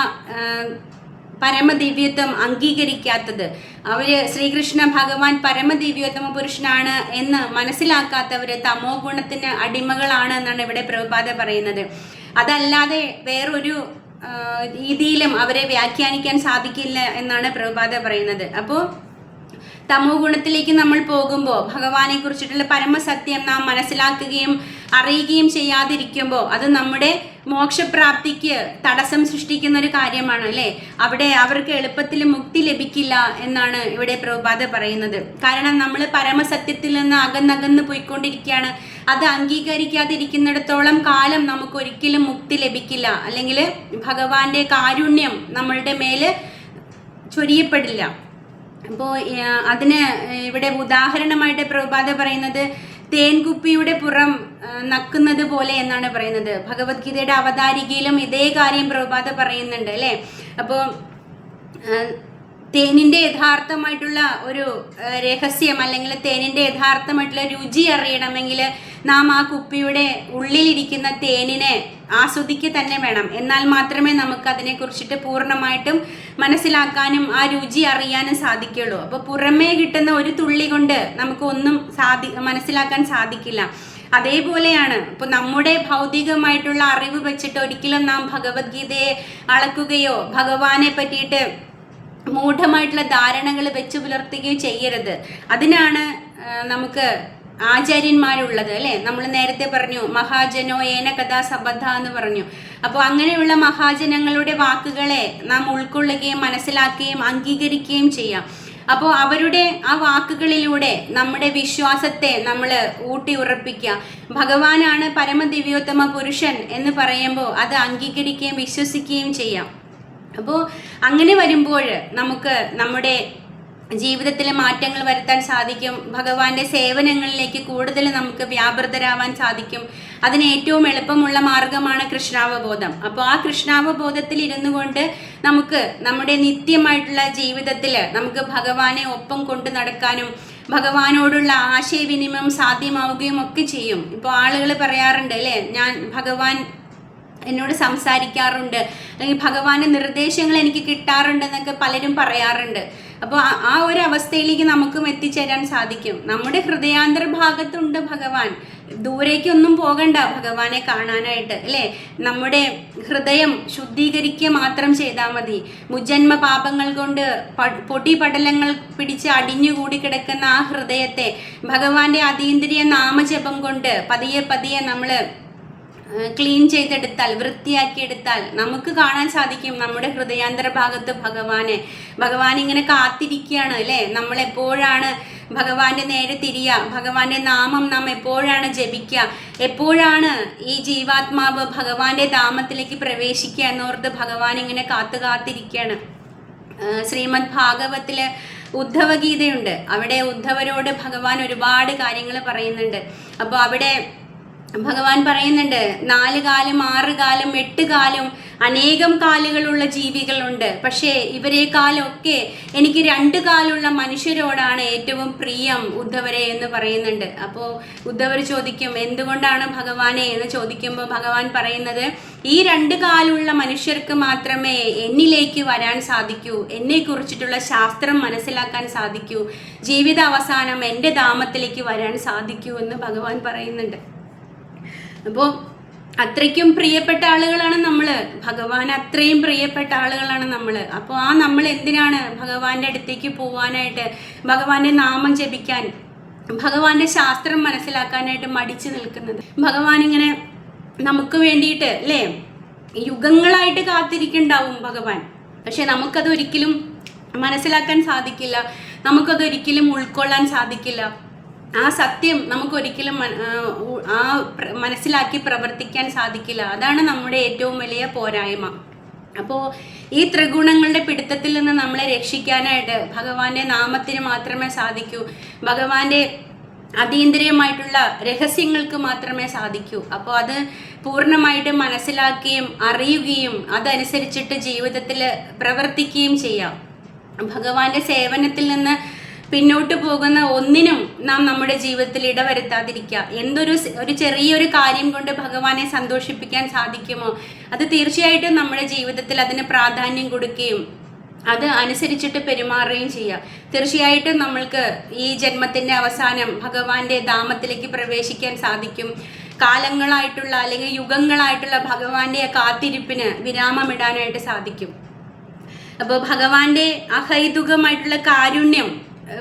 പരമദിവ്യത്വം അംഗീകരിക്കാത്തത്. അവര് ശ്രീകൃഷ്ണ ഭഗവാൻ പരമദിവ്യോത്തമ പുരുഷനാണ് എന്ന് മനസ്സിലാക്കാത്തവര് തമോ ഗുണത്തിന് അടിമകളാണ് എന്നാണ് ഇവിടെ പ്രഭുപാദ പറയുന്നത്. അതല്ലാതെ വേറൊരു രീതിയിലും അവരെ വ്യാഖ്യാനിക്കാൻ സാധിക്കില്ല എന്നാണ് പ്രഭുപാദ പറയുന്നത്. അപ്പോൾ തമോ ഗുണത്തിലേക്ക് നമ്മൾ പോകുമ്പോൾ ഭഗവാനെ കുറിച്ചിട്ടുള്ള പരമസത്യം നാം മനസ്സിലാക്കുകയും അറിയുകയും ചെയ്യാതിരിക്കുമ്പോൾ അത് നമ്മുടെ മോക്ഷപ്രാപ്തിക്ക് തടസ്സം സൃഷ്ടിക്കുന്ന ഒരു കാര്യമാണ് അല്ലേ. അവിടെ അവർക്ക് എളുപ്പത്തിൽ മുക്തി ലഭിക്കില്ല എന്നാണ് ഇവിടെ പ്രഭുപാദ പറയുന്നത്. കാരണം നമ്മൾ പരമസത്യത്തിൽ നിന്ന് അകന്നകന്ന് പോയിക്കൊണ്ടിരിക്കുകയാണ്. അത് അംഗീകരിക്കാതിരിക്കുന്നിടത്തോളം കാലം നമുക്ക് ഒരിക്കലും മുക്തി ലഭിക്കില്ല, അല്ലെങ്കിൽ ഭഗവാന്റെ കാരുണ്യം നമ്മളുടെ മേല് ചൊരിയപ്പെടില്ല. അപ്പോൾ അതിന് ഇവിടെ ഉദാഹരണമായിട്ട് പ്രഭുപാദ പറയുന്നത് തേൻകുപ്പിയുടെ പുറം നക്കുന്നത് പോലെ എന്നാണ് പറയുന്നത്. ഭഗവത്ഗീതയുടെ അവതാരികയിലും ഇതേ കാര്യം പ്രഭുപാദ പറയുന്നുണ്ട് അല്ലേ. അപ്പോൾ തേനിൻ്റെ യഥാർത്ഥമായിട്ടുള്ള ഒരു രഹസ്യം അല്ലെങ്കിൽ തേനിൻ്റെ യഥാർത്ഥമായിട്ടുള്ള രുചി അറിയണമെങ്കിൽ നാം ആ കുപ്പിയുടെ ഉള്ളിലിരിക്കുന്ന തേനിനെ ആസ്വദിക്കുക തന്നെ വേണം. എന്നാൽ മാത്രമേ നമുക്ക് അതിനെക്കുറിച്ചിട്ട് പൂർണ്ണമായിട്ടും മനസ്സിലാക്കാനും ആ രുചി അറിയാനും സാധിക്കുള്ളൂ. അപ്പോൾ പുറമേ കിട്ടുന്ന ഒരു തുള്ളി കൊണ്ട് നമുക്ക് ഒന്നും മനസ്സിലാക്കാൻ സാധിക്കില്ല. അതേപോലെയാണ് ഇപ്പൊ നമ്മുടെ ഭൗതികമായിട്ടുള്ള അറിവ് വെച്ചിട്ട് ഒരിക്കലും നാം ഭഗവത്ഗീതയെ അളക്കുകയോ ഭഗവാനെ പറ്റിയിട്ട് മൂഢമായിട്ടുള്ള ധാരണകൾ വെച്ച് പുലർത്തുകയോ ചെയ്യരുത്. അതിനാണ് നമുക്ക് ആചാര്യന്മാരുള്ളത് അല്ലേ. നമ്മൾ നേരത്തെ പറഞ്ഞു മഹാജനോ ഏന കഥാ സബദ്ധ എന്ന് പറഞ്ഞു. അപ്പോൾ അങ്ങനെയുള്ള മഹാജനങ്ങളുടെ വാക്കുകളെ നാം ഉൾക്കൊള്ളുകയും മനസ്സിലാക്കുകയും അംഗീകരിക്കുകയും ചെയ്യാം. അപ്പോൾ അവരുടെ ആ വാക്കുകളിലൂടെ നമ്മുടെ വിശ്വാസത്തെ നമ്മൾ ഊട്ടി ഉറപ്പിക്കുക. ഭഗവാനാണ് പരമദിവ്യോത്തമ പുരുഷൻ എന്ന് പറയുമ്പോൾ അത് അംഗീകരിക്കുകയും വിശ്വസിക്കുകയും ചെയ്യാം. അപ്പോൾ അങ്ങനെ വരുമ്പോൾ നമുക്ക് നമ്മുടെ ജീവിതത്തിൽ മാറ്റങ്ങൾ വരുത്താൻ സാധിക്കും. ഭഗവാന്റെ സേവനങ്ങളിലേക്ക് കൂടുതൽ നമുക്ക് വ്യാപൃതരാവാൻ സാധിക്കും. അതിന് ഏറ്റവും എളുപ്പമുള്ള മാർഗമാണ് കൃഷ്ണാവബോധം. അപ്പോൾ ആ കൃഷ്ണാവബോധത്തിൽ ഇരുന്നു കൊണ്ട് നമുക്ക് നമ്മുടെ നിത്യമായിട്ടുള്ള ജീവിതത്തിൽ നമുക്ക് ഭഗവാനെ ഒപ്പം കൊണ്ടു നടക്കാനും ഭഗവാനോടുള്ള ആശയവിനിമയം സാധ്യമാവുകയും ഒക്കെ ചെയ്യും. ഇപ്പോൾ ആളുകൾ പറയാറുണ്ട് അല്ലേ, ഞാൻ ഭഗവാൻ എന്നോട് സംസാരിക്കാറുണ്ട്, അല്ലെങ്കിൽ ഭഗവാന്റെ നിർദ്ദേശങ്ങൾ എനിക്ക് കിട്ടാറുണ്ട് എന്നൊക്കെ പലരും പറയാറുണ്ട്. അപ്പോൾ ആ ഒരു അവസ്ഥയിലേക്ക് നമുക്കും എത്തിച്ചേരാൻ സാധിക്കും. നമ്മുടെ ഹൃദയാന്തര ഭാഗത്തുണ്ട് ഭഗവാൻ. ദൂരേക്കൊന്നും പോകണ്ട ഭഗവാനെ കാണാനായിട്ട് അല്ലേ. നമ്മുടെ ഹൃദയം ശുദ്ധീകരിക്കുക മാത്രം ചെയ്താൽ മതി. മുജന്മ പാപങ്ങൾ കൊണ്ട് പൊടി പടലങ്ങൾ പിടിച്ച് അടിഞ്ഞുകൂടി കിടക്കുന്ന ആ ഹൃദയത്തെ ഭഗവാന്റെ അതീന്ദ്രിയ നാമജപം കൊണ്ട് പതിയെ പതിയെ നമ്മൾ ക്ലീൻ ചെയ്തെടുത്താൽ, വൃത്തിയാക്കിയെടുത്താൽ നമുക്ക് കാണാൻ സാധിക്കും നമ്മുടെ ഹൃദയാന്തര ഭാഗത്ത് ഭഗവാൻ ഇങ്ങനെ കാത്തിരിക്കുകയാണ് അല്ലേ. നമ്മൾ എപ്പോഴാണ് ഭഗവാന്റെ നേരെ തിരിയുക, ഭഗവാന്റെ നാമം നാം എപ്പോഴാണ് ജപിക്കുക, എപ്പോഴാണ് ഈ ജീവാത്മാവ് ഭഗവാന്റെ ധാമത്തിലേക്ക് പ്രവേശിക്കുക എന്നോർത്ത് ഭഗവാൻ ഇങ്ങനെ കാത്തിരിക്കുകയാണ്. ശ്രീമദ് ഭാഗവത്തില് ഉദ്ധവഗീതയുണ്ട്. അവിടെ ഉദ്ധവരോട് ഭഗവാൻ ഒരുപാട് കാര്യങ്ങൾ പറയുന്നുണ്ട്. അപ്പോൾ അവിടെ ഭഗവാൻ പറയുന്നുണ്ട്, 4 കാലും 6 കാലും 8 കാലും അനേകം കാലുകളുള്ള ജീവികളുണ്ട്. പക്ഷേ ഇവരെക്കാളൊക്കെ എനിക്ക് 2 കാലുള്ള മനുഷ്യരോടാണ് ഏറ്റവും പ്രിയം ഉദ്ധവരെ എന്ന് പറയുന്നുണ്ട്. അപ്പോൾ ഉദ്ധവർ ചോദിക്കും, എന്തുകൊണ്ടാണ് ഭഗവാനെ എന്ന് ചോദിക്കുമ്പോൾ ഭഗവാൻ പറയുന്നത്, ഈ 2 കാലുള്ള മനുഷ്യർക്ക് മാത്രമേ എന്നിലേക്ക് വരാൻ സാധിക്കൂ, എന്നെ കുറിച്ചിട്ടുള്ള ശാസ്ത്രം മനസ്സിലാക്കാൻ സാധിക്കൂ, ജീവിത അവസാനം എൻ്റെ ധാമത്തിലേക്ക് വരാൻ സാധിക്കൂ എന്ന് ഭഗവാൻ പറയുന്നുണ്ട്. അപ്പോൾ അത്രയ്ക്കും പ്രിയപ്പെട്ട ആളുകളാണ് നമ്മൾ, ഭഗവാൻ അത്രയും പ്രിയപ്പെട്ട ആളുകളാണ് നമ്മൾ. അപ്പോൾ നമ്മൾ എന്തിനാണ് ഭഗവാന്റെ അടുത്തേക്ക് പോവാനായിട്ട്, ഭഗവാന്റെ നാമം ജപിക്കാൻ, ഭഗവാന്റെ ശാസ്ത്രം മനസ്സിലാക്കാനായിട്ട് മടിച്ചു നിൽക്കുന്നത്? ഭഗവാൻ ഇങ്ങനെ നമുക്ക് വേണ്ടിയിട്ട് അല്ലേ യുഗങ്ങളായിട്ട് കാത്തിരിക്കുന്നുണ്ടാവും ഭഗവാൻ. പക്ഷെ നമുക്കതൊരിക്കലും മനസ്സിലാക്കാൻ സാധിക്കില്ല, നമുക്കതൊരിക്കലും ഉൾക്കൊള്ളാൻ സാധിക്കില്ല. ആ സത്യം നമുക്കൊരിക്കലും മനസ്സിലാക്കി പ്രവർത്തിക്കാൻ സാധിക്കില്ല. അതാണ് നമ്മുടെ ഏറ്റവും വലിയ പോരായ്മ. അപ്പോൾ ഈ ത്രിഗുണങ്ങളുടെ പിടുത്തത്തിൽ നിന്ന് നമ്മളെ രക്ഷിക്കാനായിട്ട് ഭഗവാന്റെ നാമത്തിന് മാത്രമേ സാധിക്കൂ, ഭഗവാന്റെ അതീന്ദ്രിയമായിട്ടുള്ള രഹസ്യങ്ങൾക്ക് മാത്രമേ സാധിക്കൂ. അപ്പോൾ അത് പൂർണ്ണമായിട്ട് മനസ്സിലാക്കുകയും അറിയുകയും അതനുസരിച്ചിട്ട് ജീവിതത്തിൽ പ്രവർത്തിക്കുകയും ചെയ്യാം. ഭഗവാന്റെ സേവനത്തിൽ നിന്ന് പിന്നോട്ട് പോകുന്ന ഒന്നിനും നാം നമ്മുടെ ജീവിതത്തിൽ ഇടവരുത്താതിരിക്കുക. ഒരു ചെറിയൊരു കാര്യം കൊണ്ട് ഭഗവാനെ സന്തോഷിപ്പിക്കാൻ സാധിക്കുമോ, അത് തീർച്ചയായിട്ടും നമ്മുടെ ജീവിതത്തിൽ അതിന് പ്രാധാന്യം കൊടുക്കുകയും അത് അനുസരിച്ചിട്ട് പെരുമാറുകയും ചെയ്യുക. തീർച്ചയായിട്ടും നമ്മൾക്ക് ഈ ജന്മത്തിൻ്റെ അവസാനം ഭഗവാന്റെ ധാമത്തിലേക്ക് പ്രവേശിക്കാൻ സാധിക്കും. കാലങ്ങളായിട്ടുള്ള അല്ലെങ്കിൽ യുഗങ്ങളായിട്ടുള്ള ഭഗവാന്റെ കാത്തിരിപ്പിന് വിരാമമിടാനായിട്ട് സാധിക്കും. അപ്പോൾ ഭഗവാന്റെ അഹൈതുകമായിട്ടുള്ള കാരുണ്യം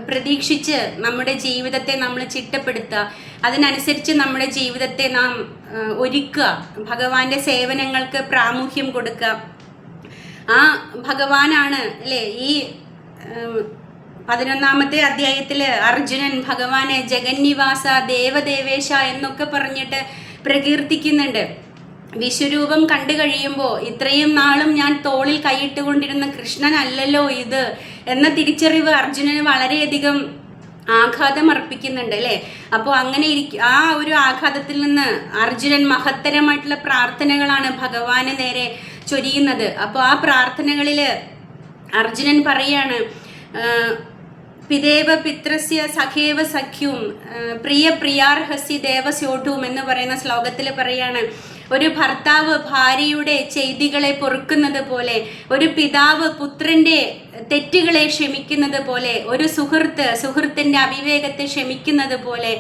പ്രതീക്ഷിച്ച് നമ്മുടെ ജീവിതത്തെ നമ്മൾ ചിട്ടപ്പെടുത്തുക, അതിനനുസരിച്ച് നമ്മുടെ ജീവിതത്തെ നാം ഒരുക്കുക, ഭഗവാന്റെ സേവനങ്ങൾക്ക് പ്രാമുഖ്യം കൊടുക്കുക. ആ ഭഗവാനാണ് അല്ലേ ഈ 11ാമത്തെ അധ്യായത്തിൽ അർജുനൻ ഭഗവാനെ ജഗന്നിവാസ ദേവദേവേശ എന്നൊക്കെ പറഞ്ഞിട്ട് പ്രകീർത്തിക്കുന്നുണ്ട്. വിശ്വരൂപം കണ്ടു കഴിയുമ്പോൾ ഇത്രയും നാളും ഞാൻ തോളിൽ കൈയിട്ടുകൊണ്ടിരുന്ന കൃഷ്ണനല്ലല്ലോ ഇത് എന്ന തിരിച്ചറിവ് അർജുനന് വളരെയധികം ആഘാതം അർപ്പിക്കുന്നുണ്ട് അല്ലേ. അപ്പോൾ അങ്ങനെ ആ ഒരു ആഘാതത്തിൽ നിന്ന് അർജുനൻ മഹത്തരമായിട്ടുള്ള പ്രാർത്ഥനകളാണ് ഭഗവാന് നേരെ ചൊരിയുന്നത്. അപ്പോൾ ആ പ്രാർത്ഥനകളിൽ അർജുനൻ പറയാണ്, പിതേവ പിത്രസ്യ സഖേവ സഖ്യും പ്രിയ പ്രിയാർഹസ്യ ദേവസ്യോഢും എന്ന് പറയുന്ന ശ്ലോകത്തിൽ പറയാണ്, ഒരു ഭർത്താവ് ഭാര്യയുടെ ചെയ്തികളെ പൊറുക്കുന്നത് പോലെ, ഒരു പിതാവ് പുത്രന്റെ തെറ്റുകളെ ക്ഷമിക്കുന്നത് പോലെ, ഒരു സുഹൃത്തിൻ്റെ അവിവേകത്തെ ക്ഷമിക്കുന്നത് പോലെ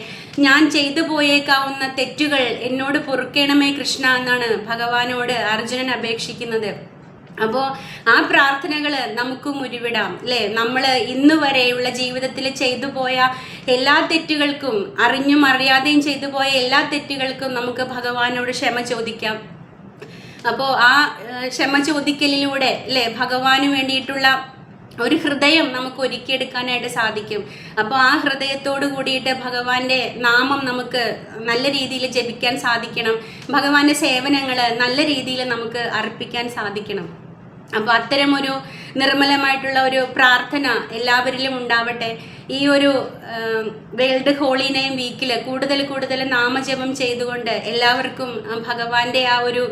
ഞാൻ ചെയ്തു പോയേക്കാവുന്ന തെറ്റുകൾ എന്നോട് പൊറുക്കണമേ കൃഷ്ണ എന്നാണ് ഭഗവാനോട് അർജുനൻ അപേക്ഷിക്കുന്നത്. അപ്പോൾ ആ പ്രാർത്ഥനകൾ നമുക്കും ഉരുവിടാം അല്ലേ. നമ്മൾ ഇന്ന് വരെയുള്ള ജീവിതത്തിൽ ചെയ്തു പോയ എല്ലാ തെറ്റുകൾക്കും, അറിഞ്ഞും അറിയാതെയും ചെയ്തു പോയ എല്ലാ തെറ്റുകൾക്കും നമുക്ക് ഭഗവാനോട് ക്ഷമ ചോദിക്കാം. അപ്പോൾ ആ ക്ഷമ ചോദിക്കലിലൂടെ അല്ലേ ഭഗവാന് വേണ്ടിയിട്ടുള്ള ഒരു ഹൃദയം നമുക്ക് ഒരുക്കിയെടുക്കാനായിട്ട് സാധിക്കും. അപ്പോൾ ആ ഹൃദയത്തോട് കൂടിയിട്ട് ഭഗവാന്റെ നാമം നമുക്ക് നല്ല രീതിയിൽ ജപിക്കാൻ സാധിക്കണം. ഭഗവാന്റെ സേവനങ്ങൾ നല്ല രീതിയിൽ നമുക്ക് അർപ്പിക്കാൻ സാധിക്കണം. അപ്പോൾ അത്തരമൊരു നിർമ്മലമായിട്ടുള്ള ഒരു പ്രാർത്ഥന എല്ലാവരിലും ഉണ്ടാവട്ടെ. ഈ ഒരു വേൾഡ് ഹോളി നെയിം വീക്കിൽ കൂടുതൽ നാമജപം ചെയ്തുകൊണ്ട് എല്ലാവർക്കും ഭഗവാന്റെ ആ ഒരു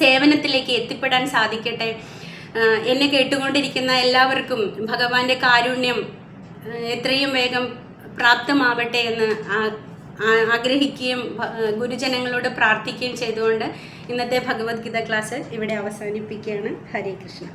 സേവനത്തിലേക്ക് എത്തിപ്പെടാൻ സാധിക്കട്ടെ. എന്നെ കേട്ടുകൊണ്ടിരിക്കുന്ന എല്ലാവർക്കും ഭഗവാന്റെ കാരുണ്യം എത്രയും വേഗം പ്രാപ്തമാവട്ടെ എന്ന് ആഗ്രഹിക്കുകയും ഗുരുജനങ്ങളോട് പ്രാർത്ഥിക്കുകയും ചെയ്തുകൊണ്ട് ഇന്നത്തെ ഭഗവത്ഗീത ക്ലാസ് ഇവിടെ അവസാനിപ്പിക്കുകയാണ്. ഹരേ കൃഷ്ണ.